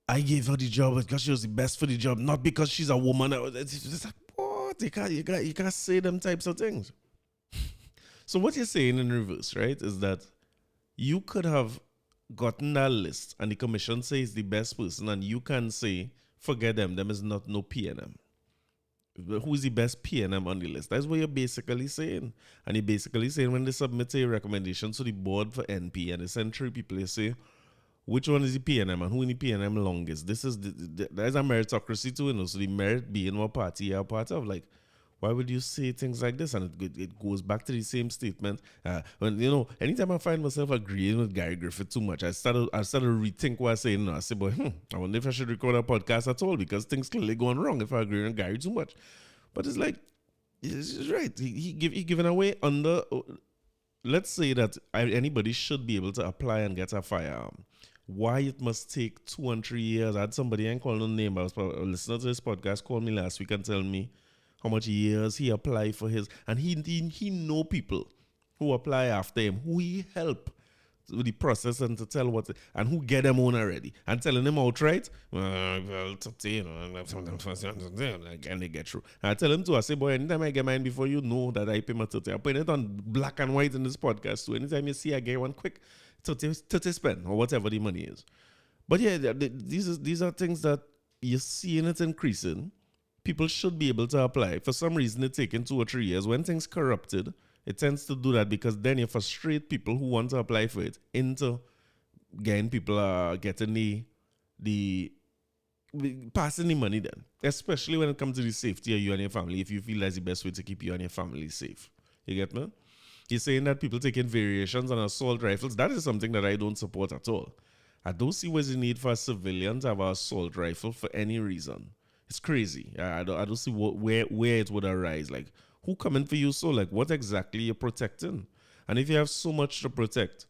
I gave her the job because she was the best for the job, not because she's a woman. It's like, what? You can't say them types of things. So what you're saying in reverse, right, is that You could have gotten that list and the commission says the best person and you can say, forget them is not no PNM. Who is the best PNM on the list? That's what you're basically saying. And you're basically saying when they submit a recommendation to the board for NP and they send 3 people, they say, which one is the PNM and who in the PNM longest? This is there's a meritocracy too, you know, so the merit being what party you're a part of. Like, why would you say things like this? And it goes back to the same statement. When, you know, anytime I find myself agreeing with Gary Griffith too much, I started to rethink what I say. I say, boy, I wonder if I should record a podcast at all because things clearly going wrong if I agree with Gary too much. But it's like, he's right. He given away under. Let's say that anybody should be able to apply and get a firearm. Why it must take 2 and 3 years? I had somebody, I ain't call no name, I was listening to this podcast, called me last week and tell me how much years he applied for his, and he know people who apply after him, who he help with the process and to tell what, and who get them on already, and telling them outright, well, and they get through. And I tell him too, I say, boy, anytime I get mine before you know that I pay my 30, I put it on black and white in this podcast too. Anytime you see I get one quick 30 spend or whatever the money is. But yeah, these are things that you're seeing it increasing. People should be able to apply. For some reason, it's taking 2 or 3 years. When things corrupted, it tends to do that because then you frustrate people who want to apply for it into getting people getting the passing the money then. Especially when it comes to the safety of you and your family, if you feel that's the best way to keep you and your family safe. You get me? You're saying that people taking variations on assault rifles. That is something that I don't support at all. I don't see what's the need for a civilian to have an assault rifle for any reason. It's crazy. I don't see where it would arise. Like, who coming for you? So, like, what exactly you're protecting? And if you have so much to protect,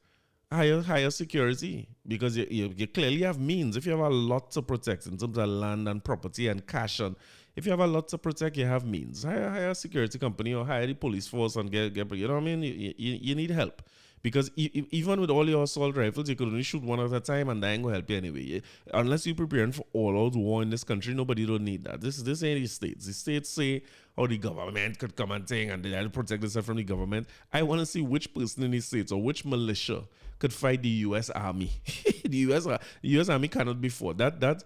higher security, because you clearly have means. If you have a lot to protect in terms of land and property and cash, and if you have a lot to protect, you have means. Hire a security company or hire the police force and get you know what I mean? You need help. Because even with all your assault rifles, you could only shoot one at a time and that ain't gonna help you anyway. Unless you're preparing for all-out war in this country, nobody don't need that. This ain't the states. The states say, oh, the government could come and thing and they had to protect themselves from the government. I want to see which person in the states or which militia could fight the U.S. Army. The U.S. Army cannot be fought. That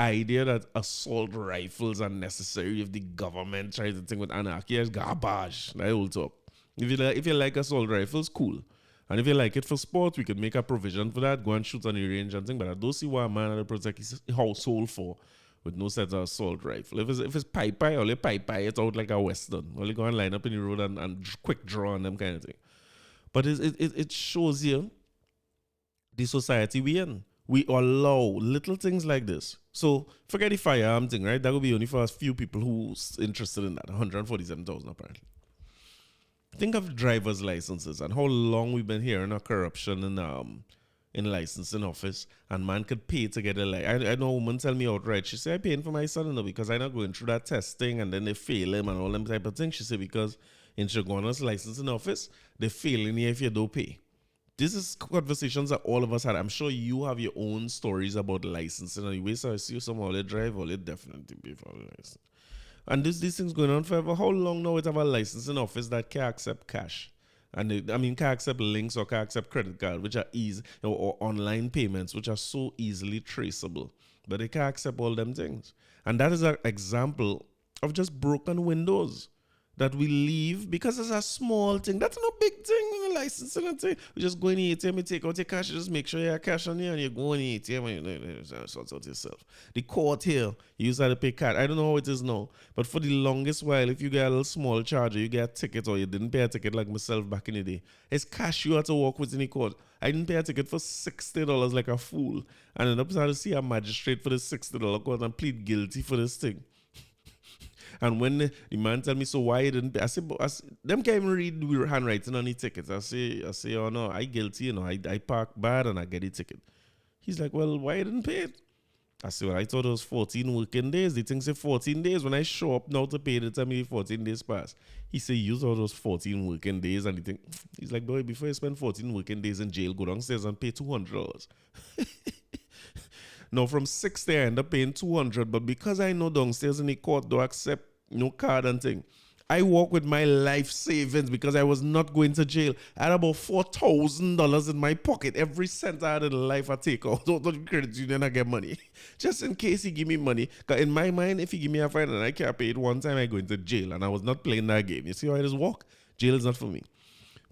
idea that assault rifles are necessary if the government tries to think with anarchy is garbage. That old talk. If you like assault rifles, cool. And if you like it for sport, we could make a provision for that, go and shoot on the range and thing. But I don't see why a man had to protect his household for with no set of assault rifle. If it's pipe-pie, only pipe-pie, it's out like a western. Only go and line up in the road and quick draw on them kind of thing. But it shows you the society we in. We allow little things like this. So forget the firearm thing, right? That would be only for a few people who's interested in that. 147,000 apparently. Think of driver's licenses and how long we've been hearing of corruption in licensing office, and man could pay to get a license. I know a woman tell me outright, she said, I'm paying for my son because I'm not going through that testing and then they fail him and all them type of things. She said because in Chigona's licensing office, they failing you if you don't pay. This is conversations that all of us had. I'm sure you have your own stories about licensing. And the way so I see some all they drive, all they definitely pay for the license. And these things going on forever. How long now we have a licensing office that can accept cash? And can accept links or can accept credit card, which are easy, or online payments, which are so easily traceable. But they can't accept all them things. And that is an example of just broken windows that we leave because it's a small thing. That's no big thing in the licensing and thing. We just go in the ATM, you take out your cash, you just make sure you have cash on you and you go in the ATM and you sort out yourself. The court here, you used to pay cash. I don't know how it is now, but for the longest while, if you get a little small charge or you get a ticket or you didn't pay a ticket like myself back in the day, it's cash you had to walk with in the court. I didn't pay a ticket for $60 like a fool. And then I started to see a magistrate for the $60 court and plead guilty for this thing. And when the man tell me, so why you didn't pay? I say, them can't even read the handwriting on the tickets. I say, oh no, I guilty, I park bad and I get the ticket. He's like, well, why you didn't pay it? I say, well, I thought it was 14 working days. The thing say 14 days. When I show up now to pay, they tell me 14 days pass. He say, use all those 14 working days. And he's like, boy, before you spend 14 working days in jail, go downstairs and pay $200. Now, from 60, I end up paying $200, but because I know downstairs in the court don't accept no card and thing, I walk with my life savings because I was not going to jail. I had about $4,000 in my pocket. Every cent I had in life, I take out. Don't credit union, I get money. Just in case he give me money. Because in my mind, if he give me a fine and I can't pay it one time, I go into jail. And I was not playing that game. You see how I just walk? Jail is not for me.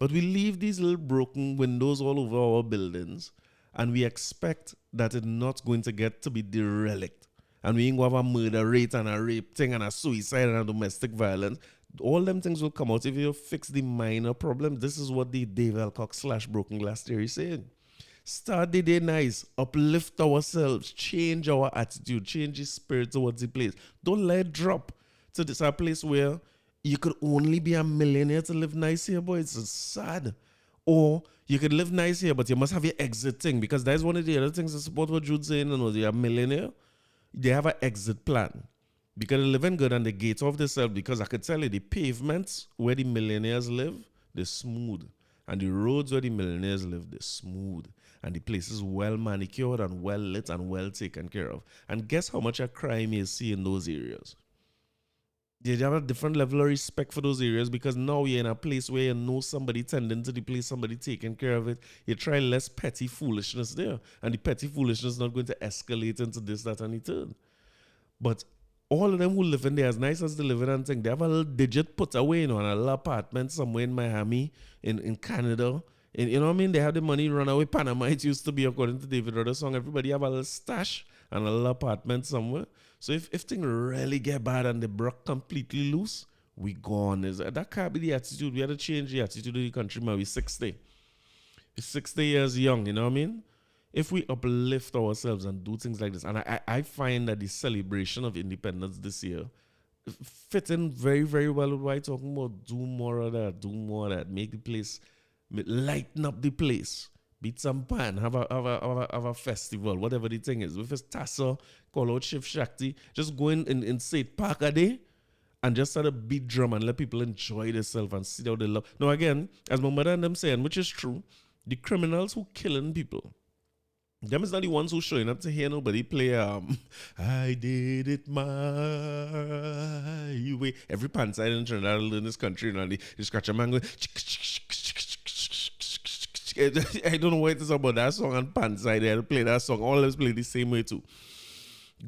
But we leave these little broken windows all over our buildings. And we expect that it's not going to get to be derelict. And we ain't going to have a murder rate and a rape thing and a suicide and a domestic violence. All them things will come out if you fix the minor problem. This is what the Dave Alcock / Broken Glass theory is saying. Start the day nice, uplift ourselves, change our attitude, change the spirit towards the place. Don't let it drop to this a place where you could only be a millionaire to live nice here, boy. It's sad. Or you could live nice here, but you must have your exit thing, because that's one of the other things to support what Jude's saying. You know, you're a millionaire, they have an exit plan. Because they're living good and the gates of themselves, because I could tell you the pavements where the millionaires live, they're smooth. And the roads where the millionaires live, they're smooth. And the place is well manicured and well lit and well taken care of. And guess how much a crime you see in those areas? They have a different level of respect for those areas, because now you're in a place where you know somebody tending to the place, somebody taking care of it. You try less petty foolishness there. And the petty foolishness is not going to escalate into this, that, and the third. But all of them who live in there, as nice as they live in and think, they have a little digit put away, you know, in a little apartment somewhere in Miami, in Canada. You know what I mean? They have the money run away. Panama, it used to be, according to David Rudder's song, everybody have a little stash and a little apartment somewhere. So if things really get bad and they broke completely loose, we gone. That can't be the attitude. We have to change the attitude of the country, man. We're 60. We're 60 years young, you know what I mean? If we uplift ourselves and do things like this, and I find that the celebration of independence this year fit in very, very well with what I'm talking about. Do more of that, make the place, lighten up the place, beat some pan, have a festival, whatever the thing is. If it's Tassa, call out Shiv Shakti, just go in St. Park a day and just start a beat drum and let people enjoy themselves and see how they love. Now again, as my mother and them saying, which is true, the criminals who killing people, them is not the ones who showing up to hear nobody play I did it my way. Every pan side in Trinidad in this country, you know, they scratch a man going, I don't know what it is about that song and pan side. They play that song. All of us play the same way too.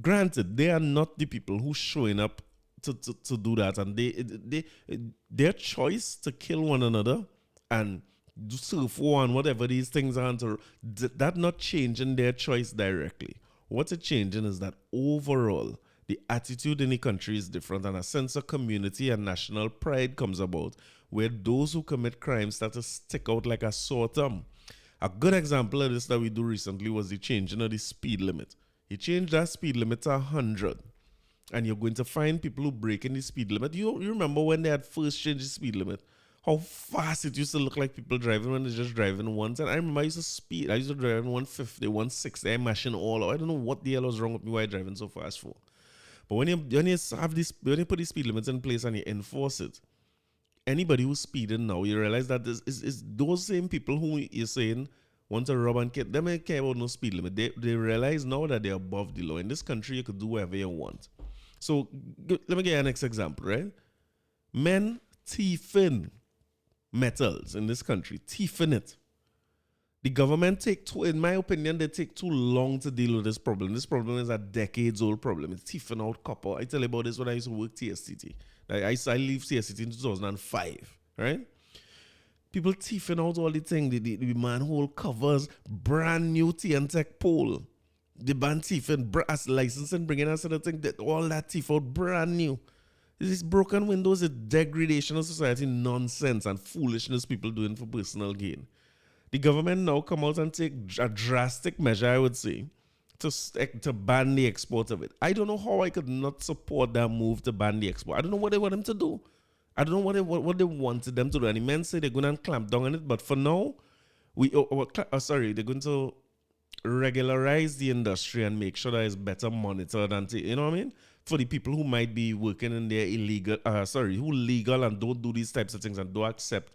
Granted, they are not the people who showing up to do that, and their choice to kill one another and surf war and whatever these things are, that not changing their choice directly. What's it changing is that overall the attitude in the country is different, and a sense of community and national pride comes about, where those who commit crimes start to stick out like a sore thumb. A good example of this that we do recently was the changing of the speed limit. You change that speed limit to 100, and you're going to find people who break in the speed limit. You remember when they had first changed the speed limit? How fast it used to look like people driving when they're just driving once. And I remember I used to speed. I used to drive 150, 160. I'm mashing all out. I don't know what the hell was wrong with me, why I'm driving so fast for. But when you put these speed limits in place and you enforce it, anybody who's speeding now, you realize that this is those same people who you're saying want to rob and kill. They don't care about no speed limit. They realize now that they're above the law. In this country, you could do whatever you want. So let me get you an next example, right? Men thieving metals in this country, thieving it. The government in my opinion, they take too long to deal with this problem. This problem is a decades-old problem. It's thieving out copper. I tell you about this when I used to work TSTT. I leave TSTT in 2005, right? People thieving out all the things, the manhole covers, brand new TNTech pole. The band thieving, licensing, bringing us to the thing, that all that thief out brand new. These broken windows is degradation of society nonsense and foolishness people doing for personal gain. The government now come out and take a drastic measure, I would say, to ban the export of it. I don't know how I could not support that move to ban the export. I don't know what they want them to do. I don't know what they wanted them to do. And the men say they're going to clamp down on it, but for now, they're going to regularize the industry and make sure that it's better monitored and you know what I mean? For the people who might be working in their who legal and don't do these types of things and don't accept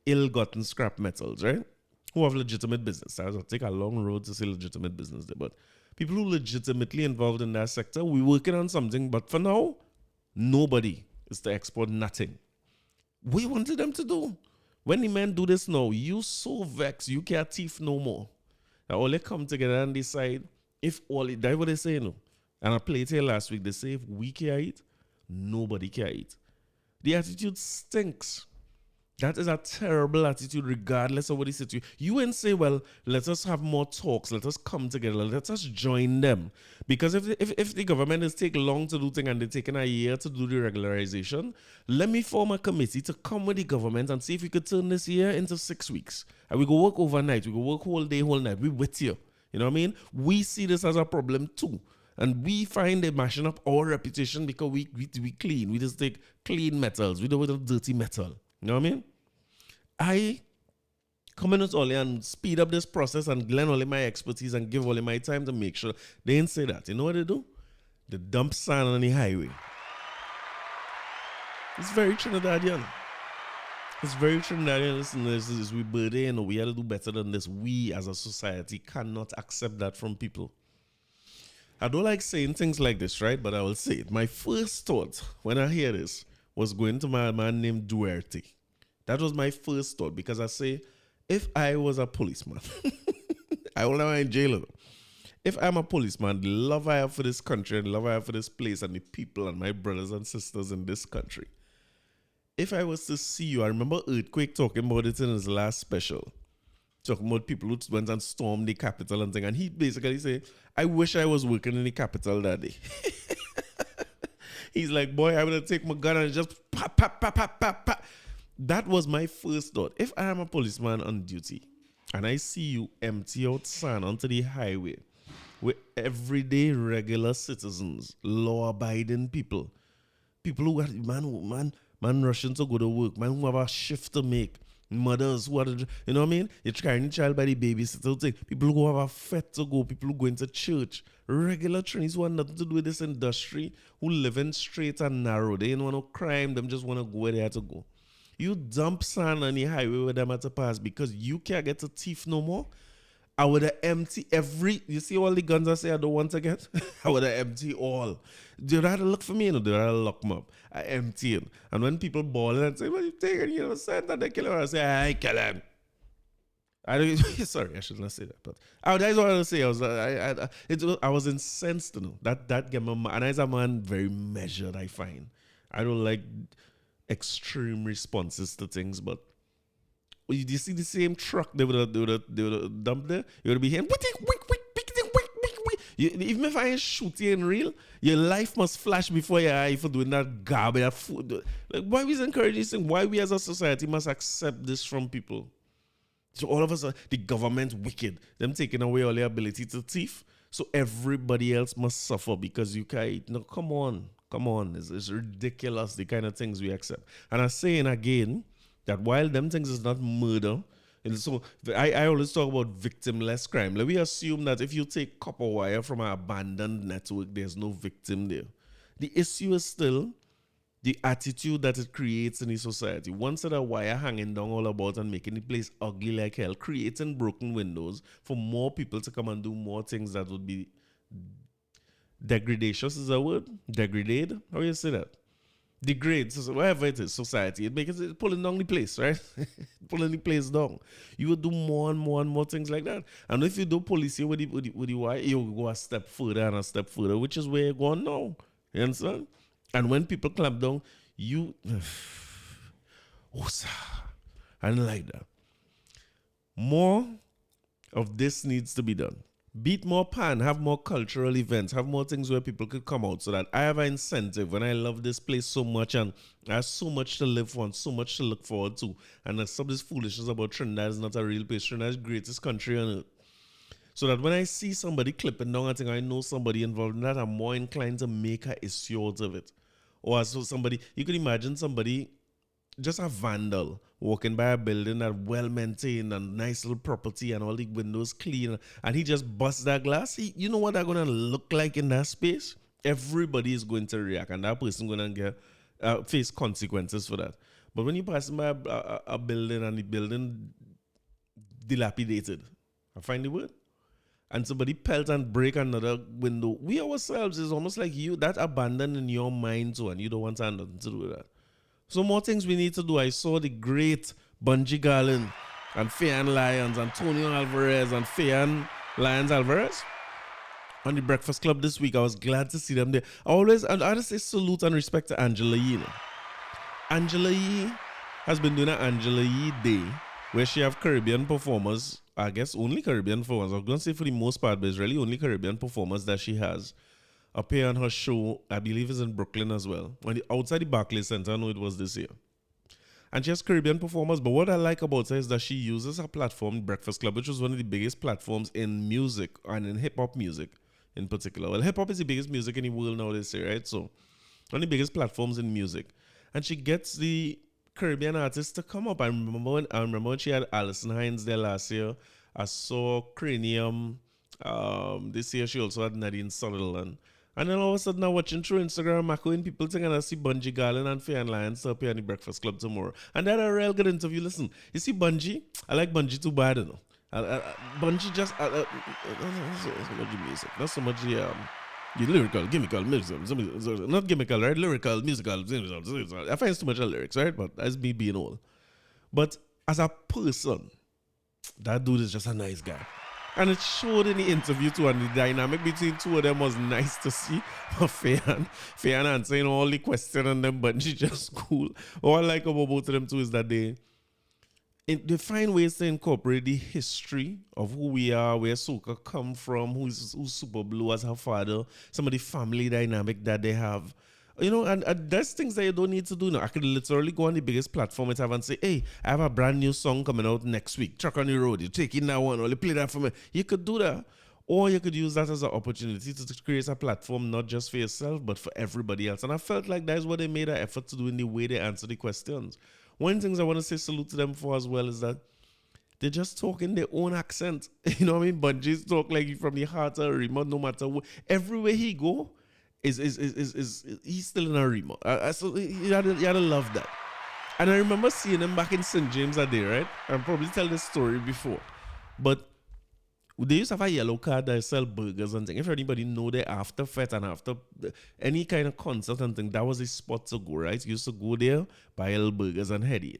ill-gotten scrap metals, right? Who have legitimate business. I'll take a long road to say legitimate business there, but people who legitimately involved in that sector, we're working on something, but for now, nobody is to export nothing. What you wanted them to do? When the men do this now, you so vexed, you can't thief no more. Now all they come together and decide if all it, that's what they say, no. And I played here last week, they say if we can eat, nobody can eat. The attitude stinks. That is a terrible attitude regardless of what the situation. You ain't say, well, let us have more talks, let us come together, let us join them. Because if the government is taking long to do things and they're taking a year to do the regularization, let me form a committee to come with the government and see if we could turn this year into 6 weeks. And we go work overnight, we go work whole day, whole night, we with you. You know what I mean? We see this as a problem too. And we find it mashing up our reputation because we clean. We just take clean metals. We don't want dirty metal. You know what I mean? I come in with Oli and speed up this process and lend all my expertise and give all my time to make sure they didn't say that. You know what they do? They dump sand on the highway. It's very Trinidadian. It's very Trinidadian. Listen, this is we birthday, you know, we have to do better than this. We as a society cannot accept that from people. I don't like saying things like this, right? But I will say it. My first thought when I hear this was going to my man named Duarte. That was my first thought because I say, if I was a policeman, I will never in jail. If I'm a policeman, the love I have for this country and the love I have for this place and the people and my brothers and sisters in this country, if I was to see you, I remember Earthquake talking about it in his last special. Talking about people who went and stormed the Capitol and thing. And he basically said, I wish I was working in the Capitol that day. He's like, boy, I would have taken my gun and just pop, pop, pop, pop, pop, pop. That was my first thought. If I am a policeman on duty and I see you empty out sand onto the highway with everyday regular citizens, law-abiding people who are, man rushing to go to work, man who have a shift to make, mothers who are, you know what I mean? You're carrying a child by the babysitter thing. People who have a fete to go, people who go into church, regular Trinis who have nothing to do with this industry, who live in straight and narrow. They don't want no crime, them just want to go where they have to go. You dump sand on the highway where them have to pass because you can't get a thief no more. I would have empty you see all the guns I say I don't want to get? I would have empty all. They rather look for me, you know, they rather lock them up. I empty it. And when people ball and say, well, you take it, you know, send that they kill him. I say, I kill him. I don't, sorry, I should not say that. But that's what I was saying. I was incensed to know that game. And as a man, very measured, I find. I don't like extreme responses to things, but you see the same truck they would have dumped there, you would be hearing even if I ain't shooting in real, your life must flash before your eye for doing that garbage, that food. Like, why we encourage this thing? Why we as a society must accept this from people? So all of us, the government wicked, them taking away all their ability to thief, so everybody else must suffer because you can't eat. No, come on. It's ridiculous, the kind of things we accept. And I'm saying again, that while them things is not murder, and so I always talk about victimless crime. Like we assume that if you take copper wire from an abandoned network, there's no victim there. The issue is still the attitude that it creates in the society. One set of wire hanging down all about and making the place ugly like hell, creating broken windows for more people to come and do more things that would be degradatious is a word? Degraded? How do you say that? Degrade, so whatever it is, society, it pulling down the place, right? Pulling the place down. You will do more and more things like that. And if you do police with the wire, you go a step further and a step further, which is where you're going now. You understand? And when people clamp down, I don't like that. More of this needs to be done. Beat more pan, have more cultural events, have more things where people could come out so that I have an incentive when I love this place so much and I have so much to live for and so much to look forward to. And there's some of this foolishness about Trinidad is not a real place. Trinidad is the greatest country on earth. So that when I see somebody clipping down, I think I know somebody involved in that, I'm more inclined to make an issue out of it. Or as somebody, you could imagine somebody, just a vandal, walking by a building that well-maintained and nice little property and all the windows clean, and he just busts that glass. You know what they're going to look like in that space? Everybody is going to react, and that person going to get face consequences for that. But when you pass by a building and the building dilapidated, I find the word, and somebody pelt and break another window, we ourselves is almost like you that abandoned in your mind too, and you don't want to have nothing to do with that. So more things we need to do. I saw the great Bungie Garlin and Fayan Lyons, Antonio Alvarez and Fayan Lyons Alvarez on the Breakfast Club this week. I was glad to see them there. I just say salute and respect to Angela Yee. Angela Yee has been doing an Angela Yee Day where she have Caribbean performers, I guess only Caribbean performers. I'm going to say for the most part, but it's really only Caribbean performers that she has appear on her show. I believe it's in Brooklyn as well. Outside the Barclays Center, I know it was this year. And she has Caribbean performers, but what I like about her is that she uses her platform, Breakfast Club, which was one of the biggest platforms in music and in hip-hop music in particular. Well, hip-hop is the biggest music in the world nowadays, right? So, one of the biggest platforms in music. And she gets the Caribbean artists to come up. I remember when she had Alison Hines there last year. I saw Cranium. This year she also had Nadine Sutherland. And then all of a sudden I'm watching through Instagram, Macoing people thinking I see Bungie Garlin and Fayan Lyons to appear on the Breakfast Club tomorrow. And they had a real good interview. Listen, you see Bungie? I like Bungie too bad, you know. Bungie just not so much the music, not so much the lyrical, gimmickal, musical, not gimmickal, right? Lyrical, musical. I find it's too much of lyrics, right? But that's me being old. But as a person, that dude is just a nice guy. And it showed in the interview too, and the dynamic between two of them was nice to see. Fayan answering all the questions and them, but she just cool. What I like about both of them too is that they find ways to incorporate the history of who we are, where Soca come from, who's Super Blue as her father, some of the family dynamic that they have. You know, and there's things that you don't need to do now. I could literally go on the biggest platform and have and say, hey, I have a brand new song coming out next week. Truck on the road. You take in that one or you play that for me. You could do that. Or you could use that as an opportunity to create a platform not just for yourself, but for everybody else. And I felt like that's what they made an effort to do in the way they answer the questions. One of the things I want to say salute to them for as well is that they just talk in their own accent. You know what I mean? Bungie's talk like from the heart of Rima, no matter what. Everywhere he go, he's still in a remote. So you had to love that. And I remember seeing him back in St. James that day, right? I'll probably tell this story before. But they used to have a yellow card that sell burgers and things. If anybody know the after fete and after any kind of concert and thing, that was a spot to go, right? You used to go there, buy little burgers and head in.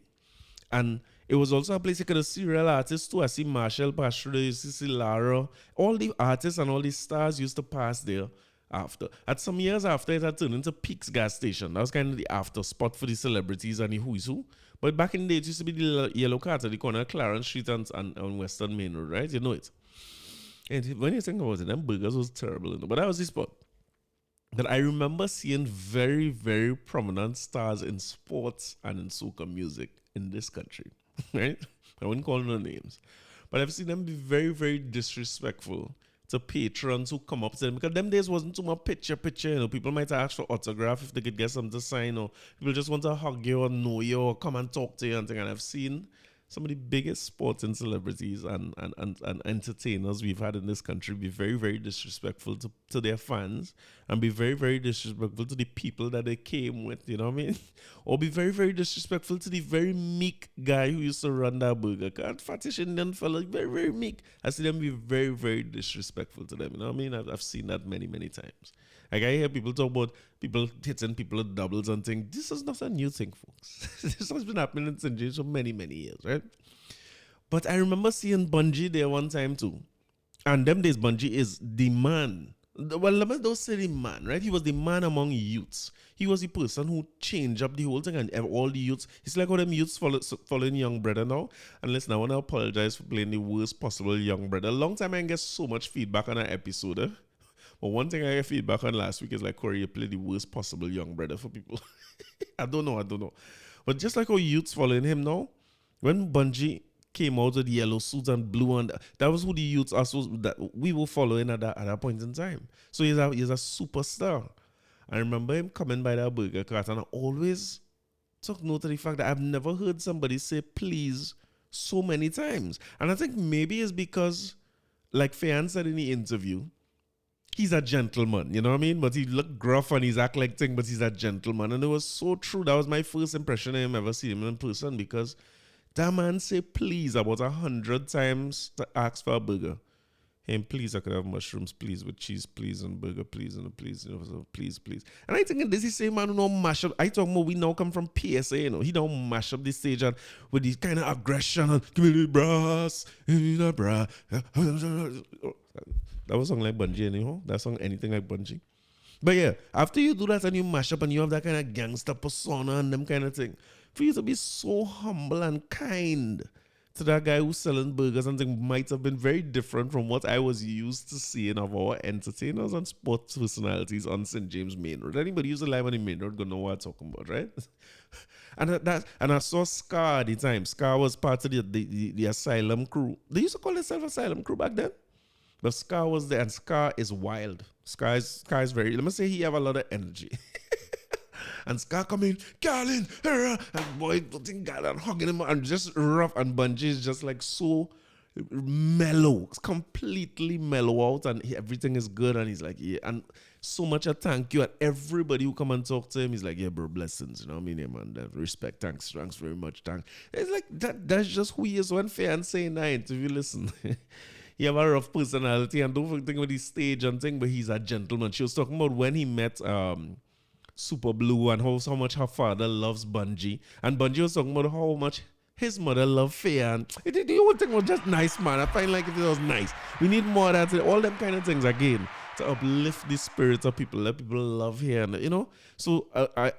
And it was also a place you could see real artists too. I see Marshall Pastro, you see Lara. All the artists and all the stars used to pass there. After. At some years after, it had turned into Peaks gas station. That was kind of the after spot for the celebrities and the who's who. But back in the day, it used to be the yellow cart at the corner of Clarence Street and Western Main Road, right? You know it. And when you think about it, them burgers was terrible. You know? But that was the spot. But I remember seeing very, very prominent stars in sports and in soca music in this country, right? I wouldn't call no names. But I've seen them be very, very disrespectful to patrons who come up to them, because them days wasn't too much picture, you know. People might ask for autograph if they could get something to sign, or people just want to hug you or know you or come and talk to you and thing. And I've seen some of the biggest sporting celebrities and entertainers we've had in this country be very, very disrespectful to their fans, and be very, very disrespectful to the people that they came with, you know what I mean? Or be very, very disrespectful to the very meek guy who used to run that burger. Can't fatish Indian fella, very, very meek. I see them be very, very disrespectful to them, you know what I mean? I've seen that many, many times. Like I hear people talk about people hitting people with doubles and things. This is not a new thing, folks. This has been happening in St. James for many, many years, right? But I remember seeing Bungie there one time too. And them days, Bungie is the man. Well, let me don't say the man, right? He was the man among youths. He was the person who changed up the whole thing, and all the youths. It's like all them youths following Young Brother now. And listen, I want to apologize for playing the worst possible Young Brother. A long time I didn't get so much feedback on an episode, eh? But one thing I got feedback on last week is like, Corey, you played the worst possible Young Brother for people. I don't know. But just like how youths following him now, when Bungie came out with yellow suits and blue, and that was who the youths also that we were following at that point in time. So he's a superstar. I remember him coming by that burger cart, and I always took note of the fact that I've never heard somebody say please so many times. And I think maybe it's because, like Fayan said in the interview, he's a gentleman, you know what I mean? But he looked gruff and he's act like thing, but he's a gentleman. And it was so true. That was my first impression of him ever seeing him in person, because that man say please about 100 times to ask for a burger. Hey, please, I could have mushrooms, please, with cheese, please, and burger, please, and please, so please, please. And I think this is the same man who don't mash up. I talk more, we now come from PSA, he don't mash up the stage and with this kind of aggression and give me the brass, give me the brass. That was song like Bungie, anyhow. That song anything like Bungie. But yeah, after you do that and you mash up and you have that kind of gangster persona and them kind of thing, for you to be so humble and kind to that guy who's selling burgers and things might have been very different from what I was used to seeing of our entertainers and sports personalities on St. James Main Road. Anybody who's alive on the main road gonna know what I'm talking about, right? and I saw Scar at the time. Scar was part of the Asylum crew. They used to call themselves Asylum crew back then. But Scar was there, and Scar is wild. Scar is very, let me say he have a lot of energy. And Scar come in, Carlin, and boy, putting God and hugging him and just rough. And Bungie is just like so mellow, completely mellow out, and everything is good. And he's like, yeah, and so much a thank you. And everybody who come and talk to him, he's like, yeah, bro, blessings. You know what I mean? Yeah, man, respect, thanks very much, thanks. It's like that's just who he is. One fan saying that, if you listen. He have a rough personality, and don't think about the stage and thing, but he's a gentleman. She was talking about when he met Super Blue and how much her father loves Bungie. And Bungie was talking about how much his mother loved Faye. And the whole thing was just nice, man. I find like it was nice. We need more of that, all them kind of things again, to uplift the spirits of people that people love here. And, so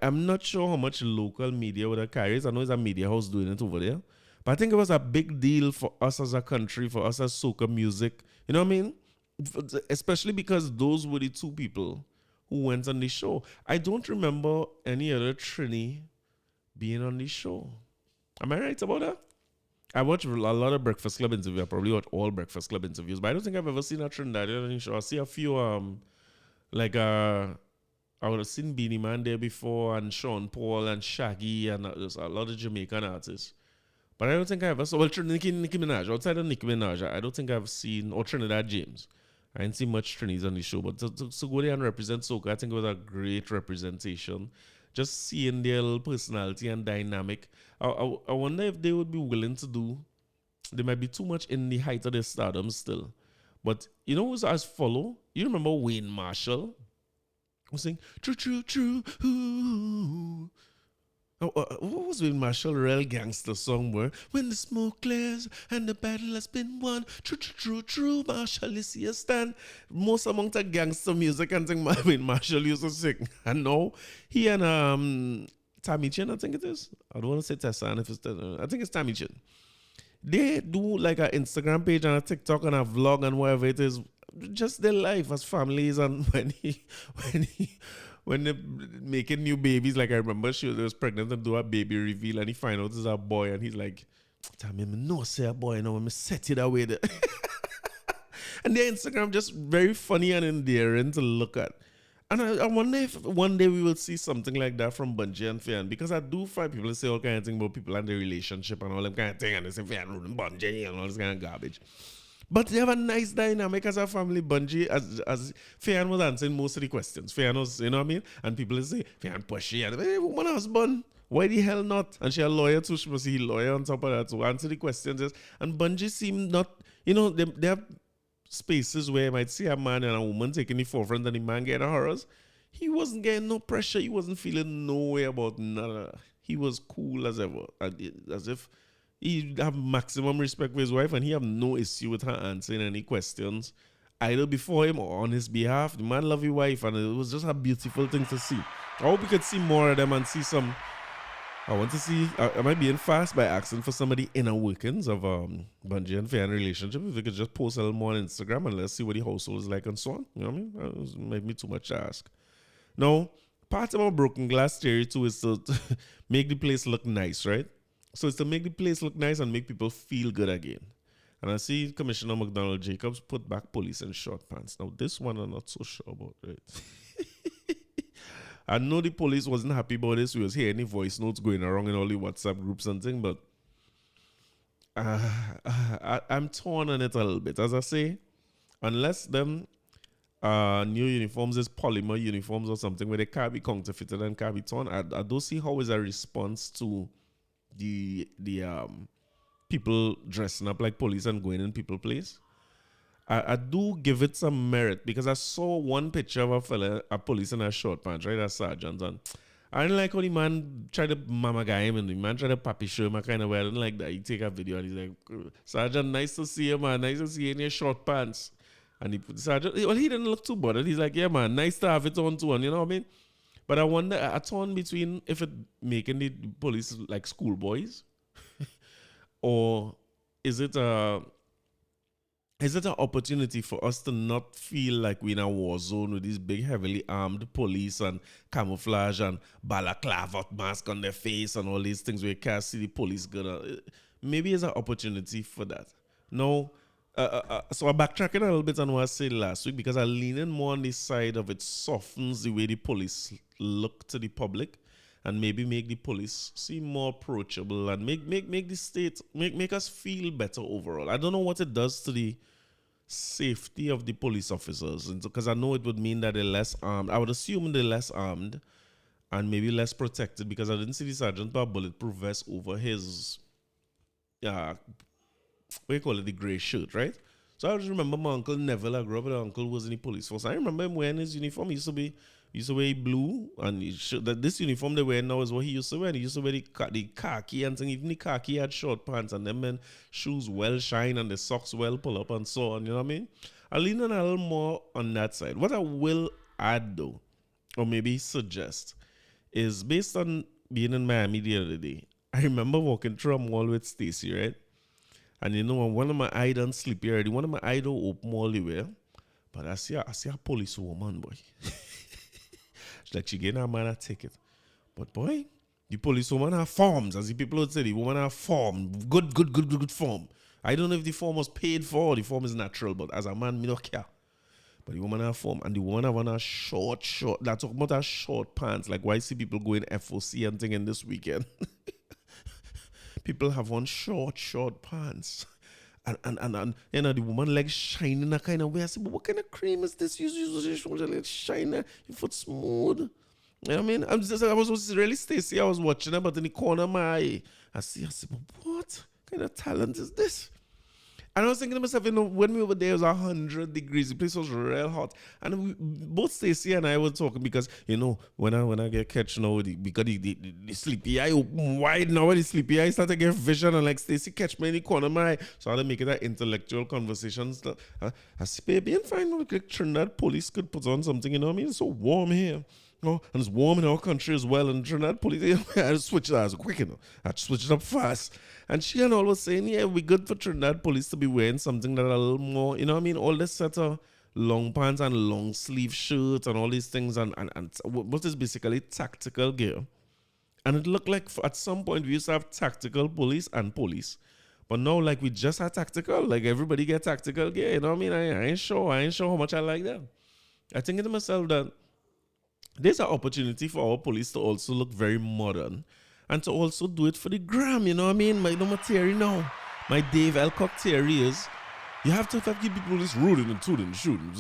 I'm not sure how much local media would have carries. I know it's a media house doing it over there. But I think it was a big deal for us as a country, for us as soca music. You know what I mean? Especially because those were the two people who went on the show. I don't remember any other Trini being on the show. Am I right about that? I watch a lot of Breakfast Club interviews. I probably watch all Breakfast Club interviews, but I don't think I've ever seen a Trinidadian on the show. I see a few, I would have seen Beanie Man there before, and Sean Paul and Shaggy, and there's a lot of Jamaican artists. But I don't think I ever saw, Nicki Minaj, outside of Nicki Minaj, I don't think I've seen, or Trinidad James. I didn't see much Trinis on the show, but to go there and represent soca, I think it was a great representation. Just seeing their little personality and dynamic. I wonder if they would be willing to do, they might be too much in the height of their stardom still. But you know who's as follow? You remember Wayne Marshall? Who sing, true, true, true, ooh. What was Wayne Marshall real gangster song where when the smoke clears and the battle has been won, true, true, true, true, Marshall, you see a stand. Most among the gangster music and thing Wayne Marshall used to sing. And now he and Tammy Chin, I think it is. I don't want to say Tessa, and if it's I think it's Tammy Chin. They do like an Instagram page and a TikTok and a vlog and whatever it is, just their life as families. And when they're making new babies, like I remember she was pregnant and do a baby reveal, and he find out it's a boy, and he's like, tell me, no, say a boy, no, I'm set it away there. And their Instagram just very funny and endearing to look at. And I wonder if one day we will see something like that from Bungie and Fian, because I do find people say all kind of things about people and their relationship and all them kind of thing, and they say Fian and Bungie and all this kind of garbage. But they have a nice dynamic as a family. Bungie, as Fian was answering most of the questions. Fian was, you know what I mean? And people say, Fian pushy, and hey, woman husband, why the hell not? And she a lawyer too, she must be a lawyer on top of that to answer the questions. And Bungie seemed not, they have spaces where you might see a man and a woman taking the forefront and the man getting horrors. He wasn't getting no pressure. He wasn't feeling no way about none. He was cool as ever, as if he have maximum respect for his wife, and he have no issue with her answering any questions, either before him or on his behalf. The man love his wife, and it was just a beautiful thing to see. I hope we could see more of them and see some. I want to see, am I being fast by asking for some of the inner workings of Bungie and Fian relationship? If we could just post a little more on Instagram and let's see what the household is like and so on. You know what I mean? That was maybe too much to ask. Now, part of our broken glass theory too is to make the place look nice, right? So it's to make the place look nice and make people feel good again. And I see Commissioner McDonald Jacobs put back police in short pants. Now, this one I'm not so sure about, right? I know the police wasn't happy about this. We was hearing the voice notes going around in all the WhatsApp groups and things, but I'm torn on it a little bit. As I say, unless them new uniforms is polymer uniforms or something where they can't be counterfeited and can't be torn, I don't see how is a response to the people dressing up like police and going in people's place. I do give it some merit because I saw one picture of a fella, a police in a short pants, right? A sergeant. And I didn't like how the man tried to mama guy him and the man tried to papi show him a kind of way. I didn't like that. He take a video and he's like, Sergeant, nice to see you, man. Nice to see you in your short pants. And he put the sergeant, well, he didn't look too bothered. He's like, yeah, man, nice to have it on too. And you know what I mean? But I wonder, I torn between if it making the police like schoolboys or is it an opportunity for us to not feel like we're in a war zone with these big, heavily armed police and camouflage and balaclava mask on their face and all these things where you can't see the police good? Maybe it's an opportunity for that. No. So I'm backtracking a little bit on what I said last week because I'm leaning more on the side of it softens the way the police look to the public and maybe make the police seem more approachable and make the state make us feel better overall. I don't know what it does to the safety of the police officers because I know it would mean that they're less armed. I would assume they're less armed and maybe less protected because I didn't see the sergeant put a bulletproof vest over his what you call it, the grey shirt, right? So I just remember my uncle Neville, I grew up with an uncle who was in the police force. I remember him wearing his uniform. He used to wear blue, and this uniform they wear now is what he used to wear. He used to wear the khaki and thing. Even the khaki had short pants, and them men shoes well shine and the socks well pull up and so on. You know what I mean? I lean on a little more on that side. What I will add though, or maybe suggest, is based on being in Miami the other day. I remember walking through a mall with Stacy, right? And you know, one of my eye done sleepy already. One of my eye don't open all the way. But I see a police woman, boy. She's like, she getting her man a ticket. But boy, the police woman have forms. As the people would say, the woman have form. Good form. I don't know if the form was paid for or the form is natural. But as a man, me don't care. But the woman have form. And the woman have on a short. That's talking about her short pants. Like why I see people going FOC and thing in this weekend. People have on short pants. And you know, the woman legs shining a kind of way. I said, but what kind of cream is this? You use your shoulder legs shine, your foot smooth. You know what I mean? I was really Stacy. I was watching her, but in the corner of my eye, I said, but what kind of talent is this? And I was thinking to myself, you know, when we were there, it was 100 degrees. The place was real hot. And both Stacey and I were talking because, you know, when I get catch now, because the sleepy eye open wide now, when the sleepy eye started to get vision, and like Stacey catch me in the corner of my eye. So I had to make it an intellectual conversation. I said, baby, and fine, like Trinidad police could put on something, you know what I mean? It's so warm here. Oh, and it's warm in our country as well. And Trinidad police, I just switched it out quick, you know. I switched it up fast. And she and all was saying, yeah, we good for Trinidad police to be wearing something that a little more, you know what I mean? All this set of long pants and long sleeve shirts and all these things and what is basically tactical gear. And it looked like at some point we used to have tactical police and police. But now like we just had tactical, like everybody get tactical gear, you know what I mean? I ain't sure how much I like that. I think to myself that there's an opportunity for our police to also look very modern and to also do it for the gram, you know what I mean? My theory now, my Dave Elcock theory is you have to give people this rooting and tooting, shooting,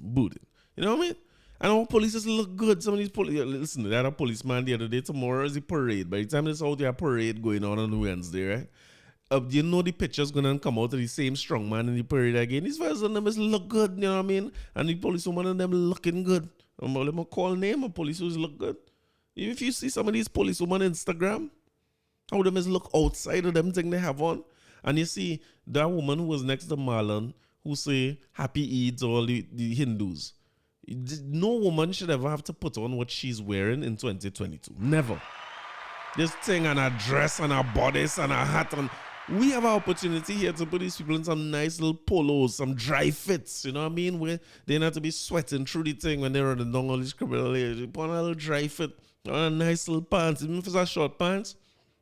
booting. You know what I mean? And our police look good. Some of these police, listen, they had a policeman the other day. Tomorrow is the parade. By the time it's out there, parade going on Wednesday, right? You know the picture's gonna come out of the same strong man in the parade again. These fellas and them look good, you know what I mean? And the policewoman and them looking good. I'm gonna call name a police who's look good. If you see some of these policewomen on Instagram, how them is look outside of them thing they have on. And you see that woman who was next to Marlon who say happy Eid to all the Hindus. No woman should ever have to put on what she's wearing in 2022. Never. This thing and a dress and a bodice and a hat and we have an opportunity here to put these people in some nice little polos, some dry fits, you know what I mean? Where they don't have to be sweating through the thing when they're running down all these criminal areas. You put on a little dry fit, on a nice little pants, even if it's a short pants.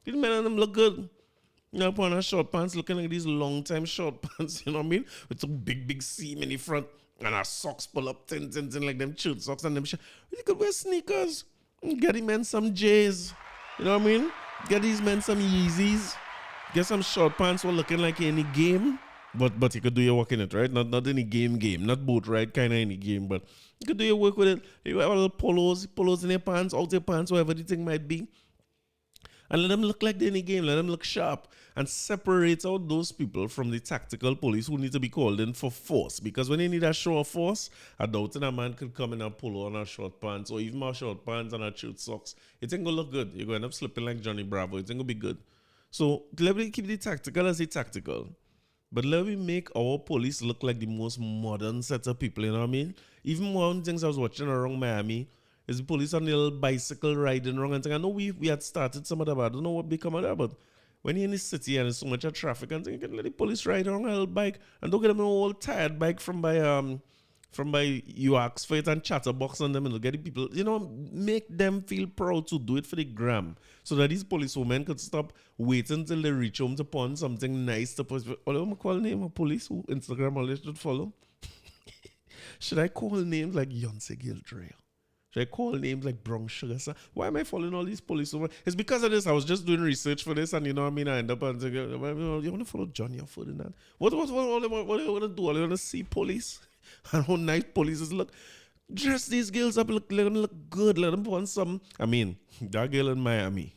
These men and them look good. You know, put on a short pants, looking like these long time short pants, you know what I mean? With some big seam in the front and our socks pull up, tin, like them chilled socks and them shit. You could wear sneakers. Get the men some J's, you know what I mean? Get these men some Yeezys. Get some short pants for looking like any game, but you could do your work in it, right? Not any game, not boat ride kind of any game, but you could do your work with it. You have a little polos in your pants, out your pants, whatever the thing might be. And let them look like any game, let them look sharp. and separates out those people from the tactical police who need to be called in for force. Because when you need a show of force, I doubt a man could come in and pull on a short pants or even more short pants and a short socks. It ain't gonna look good. You're gonna end up slipping like Johnny Bravo. It ain't gonna be good. So let me keep the tactical as the tactical. But let me make our police look like the most modern set of people, you know what I mean? Even one of the things I was watching around Miami is the police on the little bicycle riding around and thing. I know we had started some of that, but I don't know what become of that. But when you're in the city and there's so much of traffic and thing, you can let the police ride around a little bike and don't get them an old tired bike from by you ask for it and chatterbox on them and get the people, you know, make them feel proud to do it for the gram. So that these policewomen could stop waiting till they reach home to pawn something nice to post. What am I call name of police who Instagram always should follow? Should I call names like Yonsei Giltrail? Should I call names like Brown Sugar? Why am I following all these policewomen? It's because of this. I was just doing research for this, and you know what I mean? I end up and say, you want to follow Johnny or Ferdinand? What do you want to do? Are you want to see police? And how nice police look. Dress these girls up, let them look good. Let them put on some. I mean, that girl in Miami.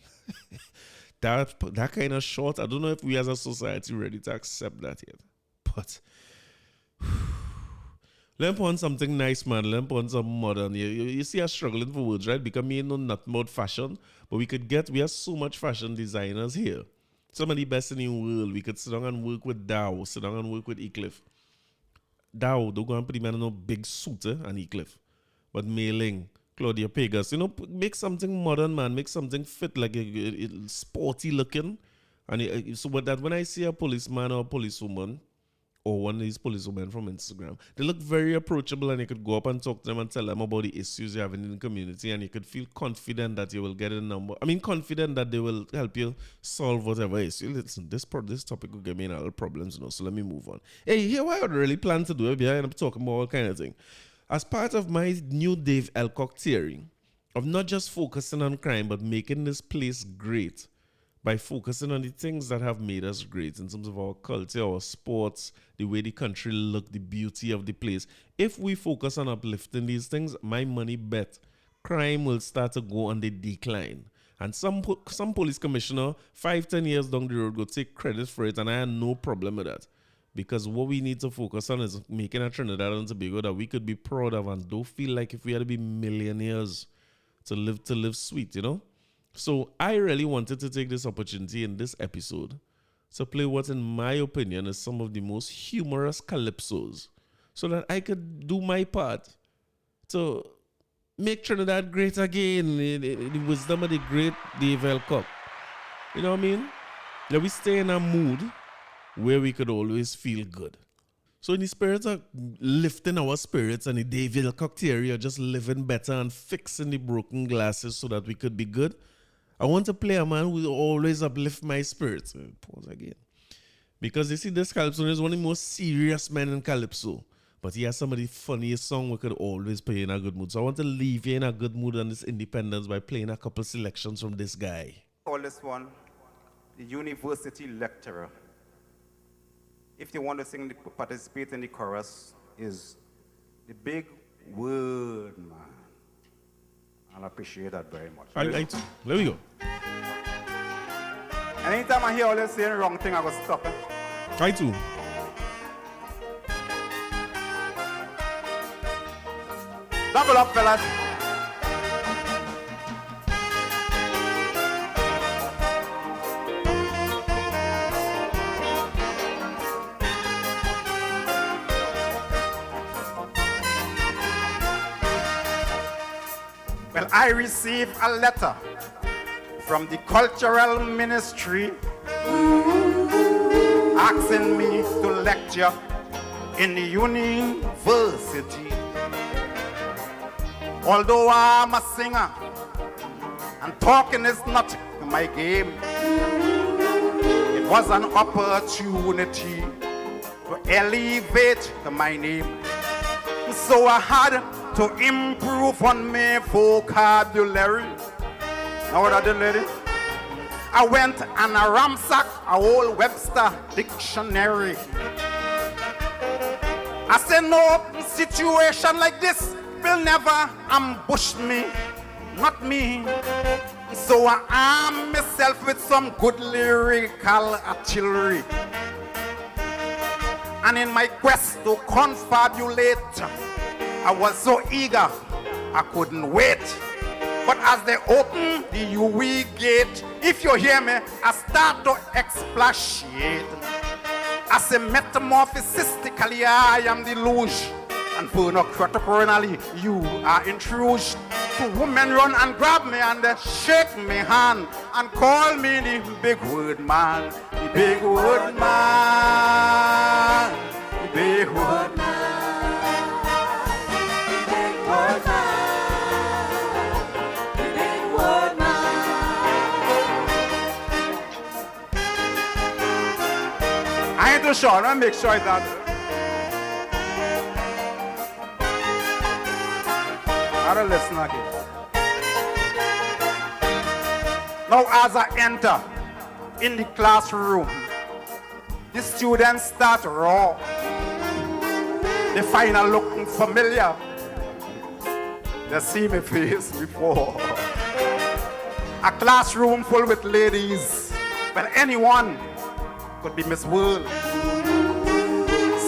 that kind of short. I don't know if we as a society ready to accept that yet. But let them put on something nice, man. Let them put on some modern. You see us struggling for words, right? Because me know not about fashion. But we have so much fashion designers here. Some of the best in the world. We could sit down and work with Dow. Sit down and work with Ecliffe. Dow, don't go and put him in no big suit and Ecliffe. But mailing, Claudia Pegas, you know, make something modern, man. Make something fit, like a sporty looking. And so, but that when I see a policeman or a policewoman, or one of these policewomen from Instagram, they look very approachable and you could go up and talk to them and tell them about the issues you're having in the community and you could feel confident that you will get a number. I mean, confident that they will help you solve whatever issue. Listen, this topic will get me in a lot of problems, you know, so let me move on. Hey, here what I really plan to do, I end up talking about all kind of thing. As part of my new Dave Elcock theory of not just focusing on crime, but making this place great, by focusing on the things that have made us great in terms of our culture, our sports, the way the country look, the beauty of the place. If we focus on uplifting these things, my money bet, crime will start to go on the decline. And some police commissioner, 5-10 years down the road, will take credit for it, and I have no problem with that. Because what we need to focus on is making a Trinidad and Tobago that we could be proud of and don't feel like if we had to be millionaires to live sweet, you know? So I really wanted to take this opportunity in this episode to play what, in my opinion, is some of the most humorous calypsos so that I could do my part to make Trinidad great again, the wisdom of the great Dave Elcock. You know what I mean? That we stay in a mood where we could always feel good. So in the spirit of lifting our spirits and the Dave Elcock theory of just living better and fixing the broken glasses so that we could be good, I want to play a man who will always uplift my spirits. Pause again. Because you see, this Calypso is one of the most serious men in Calypso. But he has some of the funniest songs we could always play in a good mood. So I want to leave you in a good mood on this independence by playing a couple selections from this guy. Call this one the University Lecturer. If you want to participate in the chorus, is the big word, man. I appreciate that very much. There we go. And anytime I hear all this saying wrong thing, I go stop it. Try to. Double up, fellas. Well, I received a letter from the cultural ministry asking me to lecture in the university. Although I'm a singer and talking is not my game, it was an opportunity to elevate my name. So I had to improve on my vocabulary. Now what I did, lady? I went and I ransacked a whole Webster dictionary. I said no situation like this will never ambush me, not me. So I arm myself with some good lyrical artillery. And in my quest to confabulate, I was so eager, I couldn't wait. But as they open the UE gate, if you hear me, I start to expatiate. I say metamorphosistically, I am the luge. And phonocratically, you are intrusion. Two women run and grab me and they shake me hand and call me the big word man. The big word man. The big word man. The big word man. The big word man. I ain't too sure, I make sure that. I don't listen again. Now as I enter in the classroom, the students start raw. They find I looking familiar. They see me face before. A classroom full with ladies. Well, anyone could be Miss World.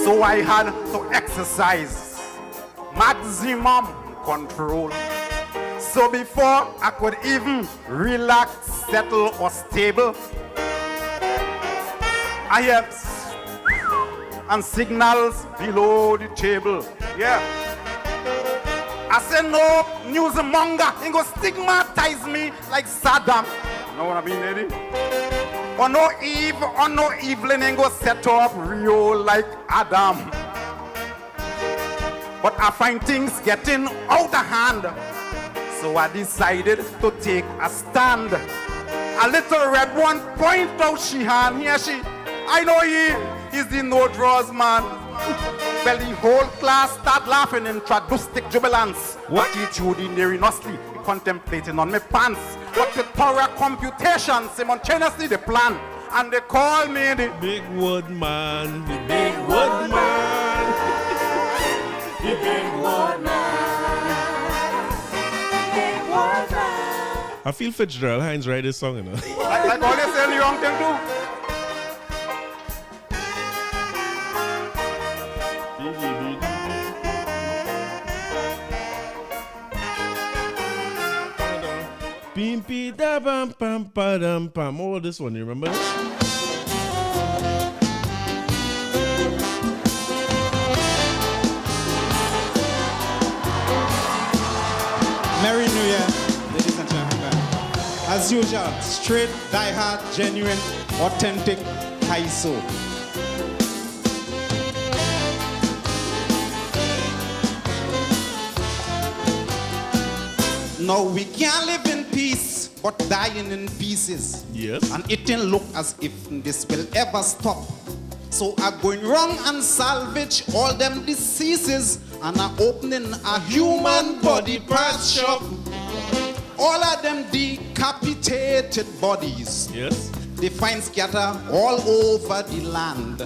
So I had to exercise maximum control. So before I could even relax, settle, or stable, I hear and signals below the table. Yeah. I said no newsmonger, he go stigmatize me like Saddam. You know what I mean, lady? Or no Evelyn, he go set up Rio like Adam. But I find things getting out of hand. So I decided to take a stand. A little red one point out she hand. Here she, I know he is the no draws man. Well, the whole class start laughing in traductic jubilance. Attitudinariously contemplating on my pants. But with thorough computation, simultaneously they plan. And they call me the big wood man, the big wood man. The big word man. Big word man. I feel Fitzgerald Hines write this song, you know. like all they say the wrong thing too. Bim pi da bam pam pa dam pam. Oh, this one, you remember this? Merry New Year, ladies and gentlemen. As usual, straight, die-hard, genuine, authentic, Kaiso. Now we can't live in peace, but dying in pieces. Yes. And it didn't look as if this will ever stop. So I'm going wrong and salvage all them diseases. And I'm opening a human body parts shop. All of them decapitated bodies. Yes. They find scatter all over the land.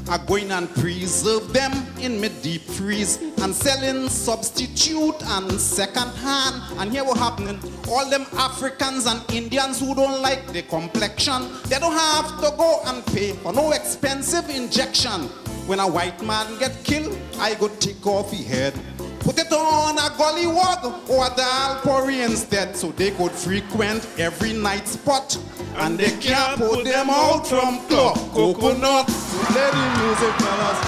I'm going and preserve them in my deep freeze and selling substitute and second hand. And here what happening, all them Africans and Indians who don't like the complexion, they don't have to go and pay for no expensive injection. When a white man get killed, I go take off his head, put it on a gully wog or a dal porry instead, so they could frequent every night spot. And they can't put them out from club coconut. So play the music, fellas.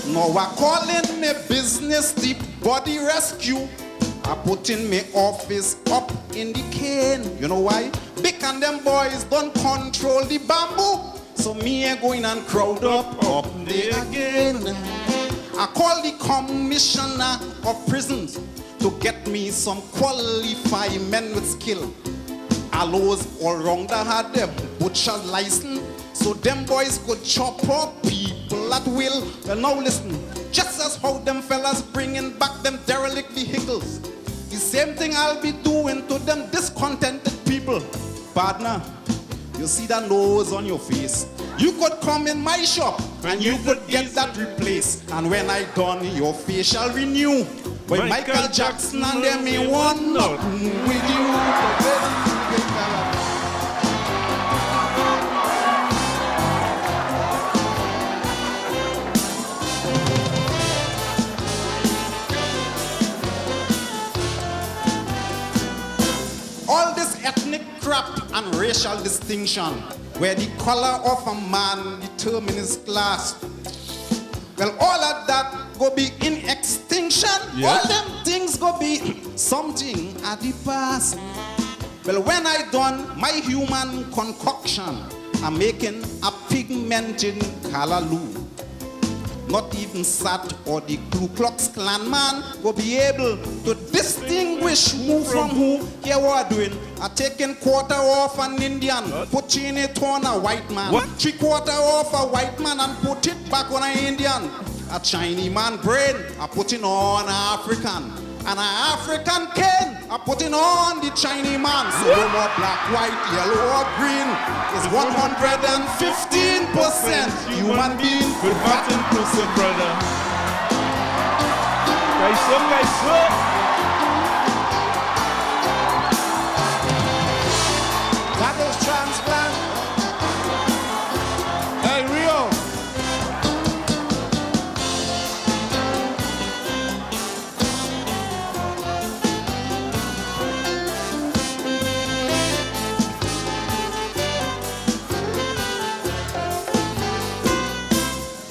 Now I calling me business the body rescue. I put in my office up in the cane. You know why? Big and them boys don't control the bamboo. So me ain't going and crowd up there again. I call the commissioner of prisons to get me some qualified men with skill. Allows all round that had them butcher's license, so them boys could chop up people at will. Well now listen, just as how them fellas bringing back them derelict vehicles, the same thing I'll be doing to them discontented people. Partner, You see that nose on your face. You could come in my shop and you could get that replaced. And when I done, your face shall renew. When Michael Jackson and them ain't want nothing with you. All this ethnic crap and racial distinction, where the color of a man determines his class. Well, all of that go be in extinction. Yes. All them things go be something at the past. Well, when I done my human concoction, I'm making a pigmented callaloo. Not even Sat or the Ku Klux Klan man will be able to distinguish who from who. Here what doing? I taking quarter off an Indian, putting it on a white man. What? 3/4 off a white man and put it back on an Indian. A Chinese man brain, I putting on an African. And an African cane, I putting on the Chinese man. So no more black, white, yellow or green. It's 115% human being. Good fat inclusive, brother. Guys, That is transplant. Hey, Rio.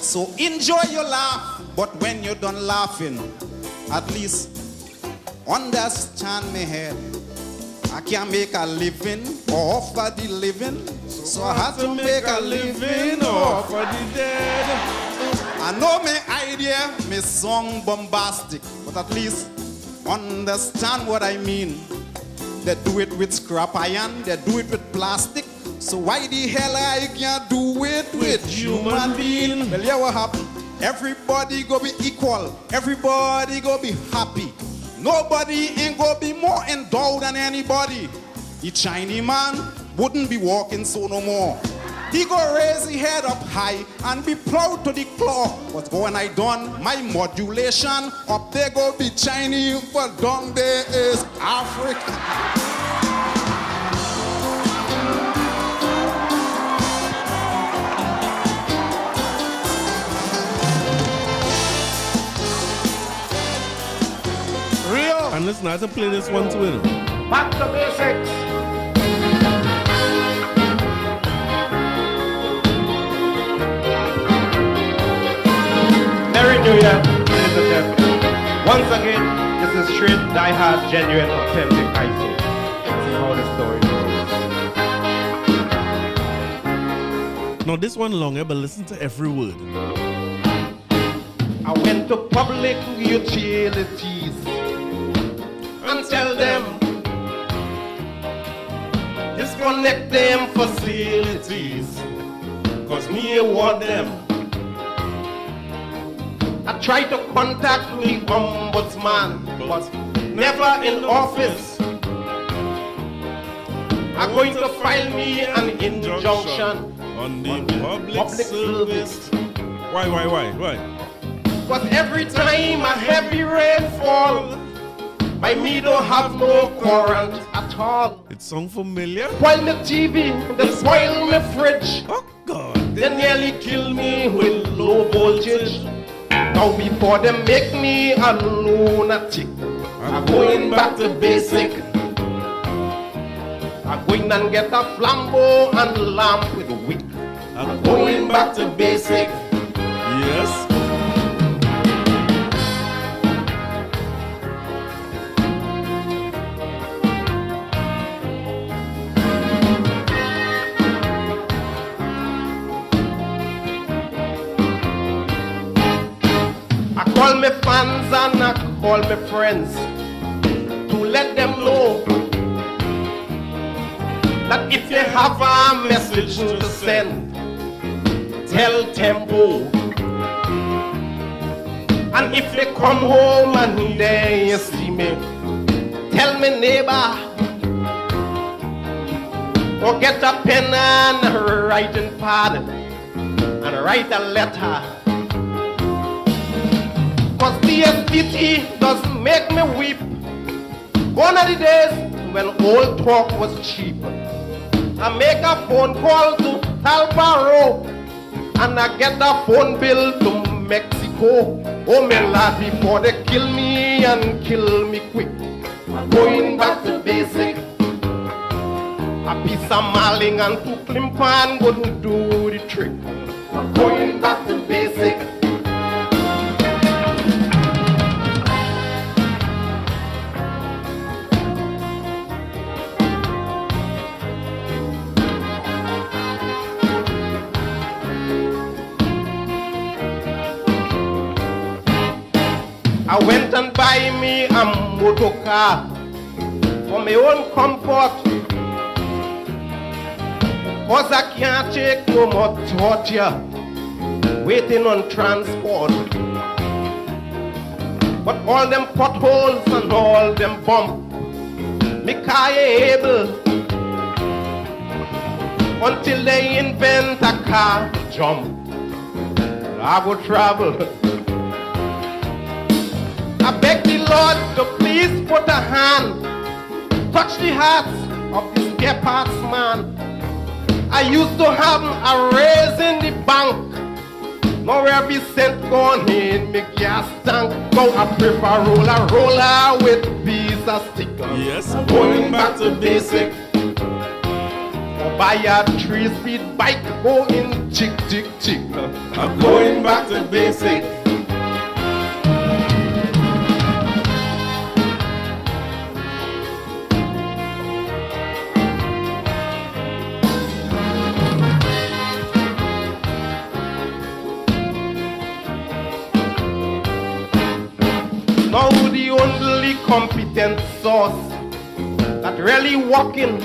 So enjoy your laugh, but when you're done laughing, at least understand me head. I can't make a living off of the living, so I have to make a living off of the dead. I know my idea, my song bombastic, but at least understand what I mean. They do it with scrap iron, they do it with plastic. So why the hell I can't do it with human being? Well, yeah, what happened? Everybody go be equal. Everybody go be happy. Nobody ain't go be more endowed than anybody. The Chinese man wouldn't be walking so no more. He go raise his head up high and be proud to the claw. But when I done my modulation, up there go be Chinese, but down there is African. And listen, I have to play this one too. Back to basics. Merry New Year, ladies and gentlemen. Once again, this is straight, die-hard, genuine, authentic ISO. This is how the story goes. Now this one longer, but listen to every word. I went to public utilities and tell them disconnect them facilities, cause me want them. I tried to contact the ombudsman, but never in office. I'm going to file me an injunction on the public service. Why? But every time a heavy rainfall, by me don't have no current at all. It sound familiar? While the TV, they spoil my fridge. Oh God. They nearly kill me with low voltage. Now before they make me a lunatic, I'm going back to basic. I'm going and get a flambeau and lamp with a wick. I'm going back to basic. Yes. I call my fans and I call my friends to let them know that if you have a message to send, tell Tempo. And if they come home and they see me, tell me neighbor. or get a pen and a writing pad and write a letter. Cause the SPT does make me weep. One of the days when old talk was cheap, I make a phone call to Talbaro and I get a phone bill to Mexico. Oh my lad, before they kill me and kill me quick, I'm going back to basic. A piece of marling and two climpan wouldn't do the trick. I'm going back to basic. I went and buy me a motor car for my own comfort, cause I can't take no more torture waiting on transport. But all them potholes and all them bumps, me car ain't able until they invent a car jump. I go travel. I beg the Lord to please put a hand, touch the hearts of this spare parts man. I used to have a raise in the bank. Now every cent gone in me gas tank. Now I prefer roller with piece of sticker. Yes, I'm going back to basic. Or buy a 3-speed bike, go in tick tick tick. I'm going back to basic. Now the only competent source that really working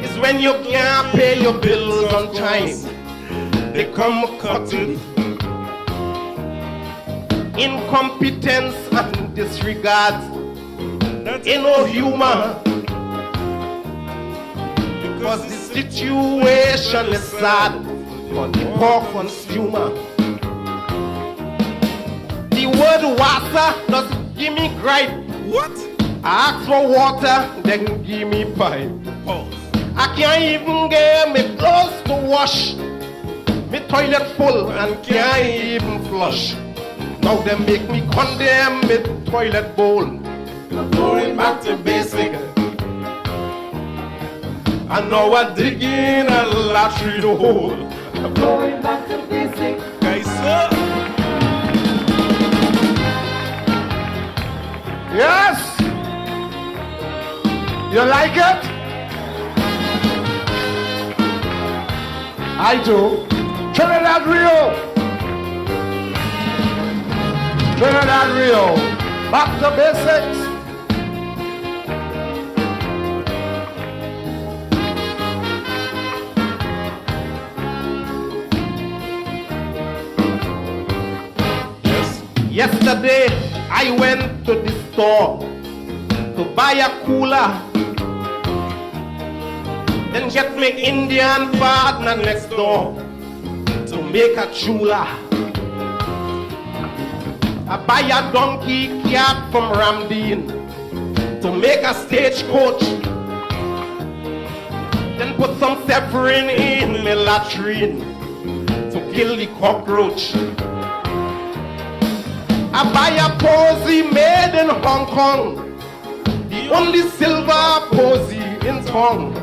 is when you can't pay your bills on time. They come cutting. Incompetence and disregard ain't no humor, because the situation is sad for the poor consumer. The word water doesn't give me gripe. What? I ask for water, then give me pipe. Pause. I can't even get me clothes to wash. Me toilet full and can't even flush. Now they make me condemn me toilet bowl. I'm going back to basic. I know I'm digging a latrine hole. I'm going back to basic. Guys, sir. Yes! You like it? I do. Trinidad Rio! Trinidad Rio. Back to basics. Yesterday, I went to the store to buy a cooler, then get me Indian partner next door to make a chula. I buy a donkey cab from Ramdeen to make a stagecoach, then put some saffron in my latrine to kill the cockroach. I buy a posy made in Hong Kong, the only silver posy in town.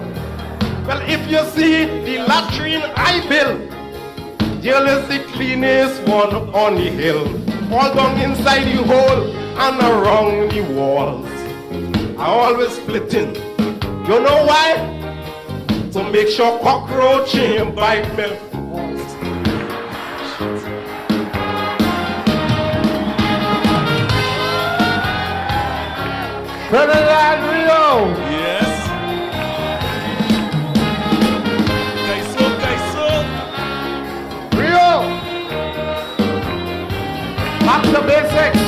Well, if you see the latrine I built, there is the cleanest one on the hill. All down inside the hole and around the walls. I always splitting. You know why? To make sure cockroach ain't bite me. Trinidad Rio! Yes. Kaiso. Rio! Back to basics!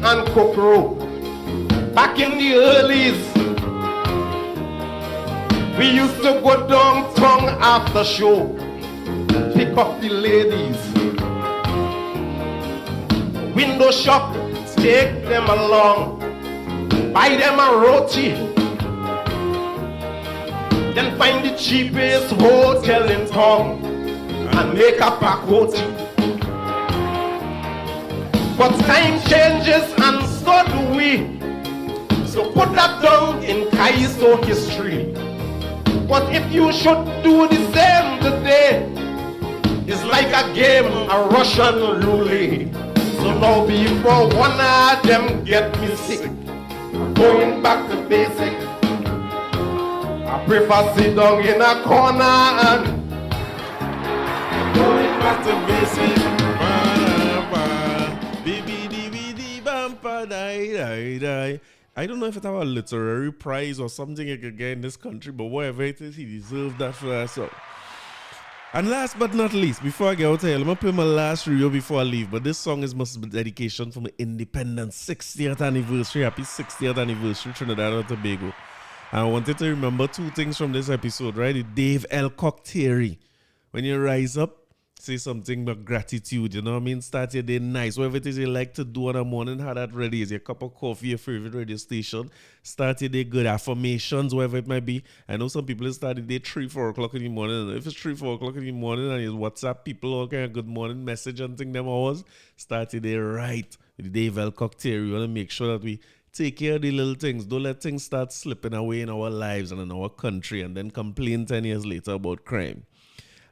and Kokoro. Back in the earlys, we used to go downtown after show, pick up the ladies, window shop, take them along, buy them a roti, then find the cheapest hotel in town and make a pakoti. But time changes and so do we. So put that down in Kaiso history. But if you should do the same today, it's like a game, a Russian roulette. So now before one of them get me sick, going back to basic, I prefer sit down in a corner and going back to basic. I don't know if it have a literary prize or something you could get in this country, but whatever it is, he deserved that for that song. And last but not least, before I get out here, let me play my last review before I leave. But this song is must be dedication for my independence 60th anniversary. Happy 60th anniversary, Trinidad and Tobago. And I wanted to remember two things from this episode, right? The Dave Elcock theory. When you rise up, say something about gratitude, you know what I mean? Start your day nice. Whatever it is you like to do in the morning, have that ready. Is your cup of coffee, your favorite radio station. Start your day good. Affirmations, whatever it might be. I know some people start the day 3, 4 o'clock in the morning. If it's 3, 4 o'clock in the morning and you WhatsApp people all kind of good morning message and thing them hours, start your day right. With the Dave Elcock theory, we want to make sure that we take care of the little things. Don't let things start slipping away in our lives and in our country and then complain 10 years later about crime.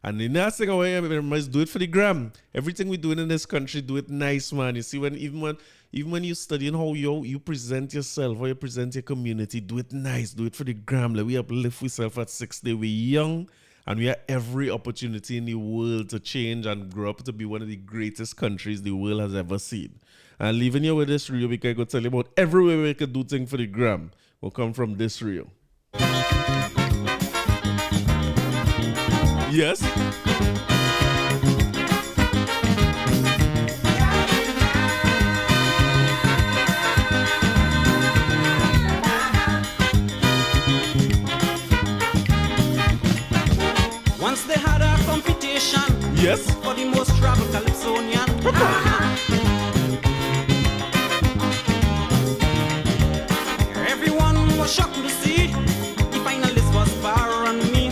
And the last thing I want to remember is do it for the gram. Everything we're doing in this country, do it nice, man. You see, even when you're studying how you present yourself, how you present your community, do it nice. Do it for the gram. Like we uplift ourselves at 60. We're young and we have every opportunity in the world to change and grow up to be one of the greatest countries the world has ever seen. And leaving you with this reel because I could tell you about every way we could do things for the gram will come from this reel. Yes. Once they had a competition. Yes. For the most traveled calypsonian. Everyone was shocked to see the finalist was far on me.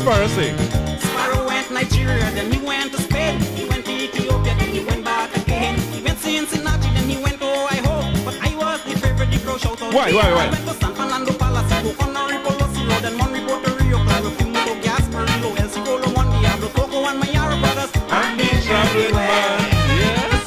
Sparrow sing. Sparrow went Nigeria, then he went to Spain. He went to Ethiopia, then he went back again. He went to Cincinnati, then he went to Ohio. But I was the favorite, the crowd shout out. Why? I went to San Fernando Palace, Coconut, Polosi Road, and Monterey, Puerto Rio, Claro, Fimuto, Gasparillo, El Cicolo, Juan Diablo, Toco, and Mayara brothers. And the traveling man. Yes.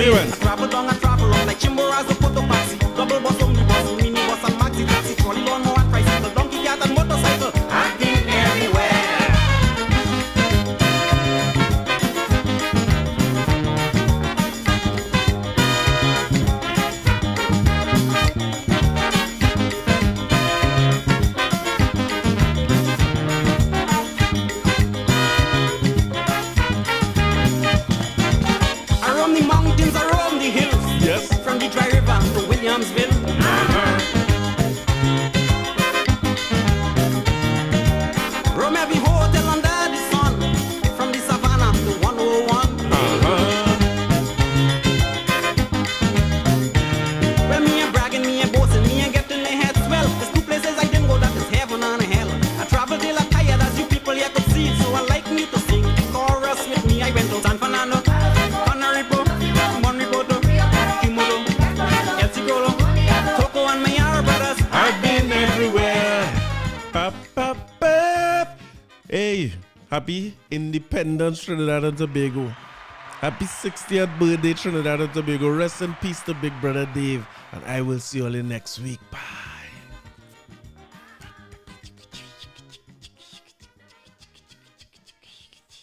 Where you went? Travel down and travel up like Chimborazo, Cotopaxi. Double bus, omnibus, minibus, and maxi taxi. Trolley lawnmower and tricycle, donkey cart and motorcycle. I've been everywhere. Around the mountains, around the hills. Yes. From the Dry River to Williamsville. Roam every hotel under the sun. From the savannah to 101. Well, me a bragging, me a boasting, me a getting my head swell. There's two places I didn't go, that is heaven and hell. I traveled till I tired, as you people here could see. So I like me to sing the chorus with me. I went to San Fernando, Panaripo, Monripoto, Kimodo, El Sigolo, Toco and my Arab brothers. I've been everywhere. Pop, pop, pop. Hey, happy Independence Trinidad and Tobago. Happy 60th birthday Trinidad and Tobago. Rest in peace to Big Brother Dave. And I will see you all in next week. Bye.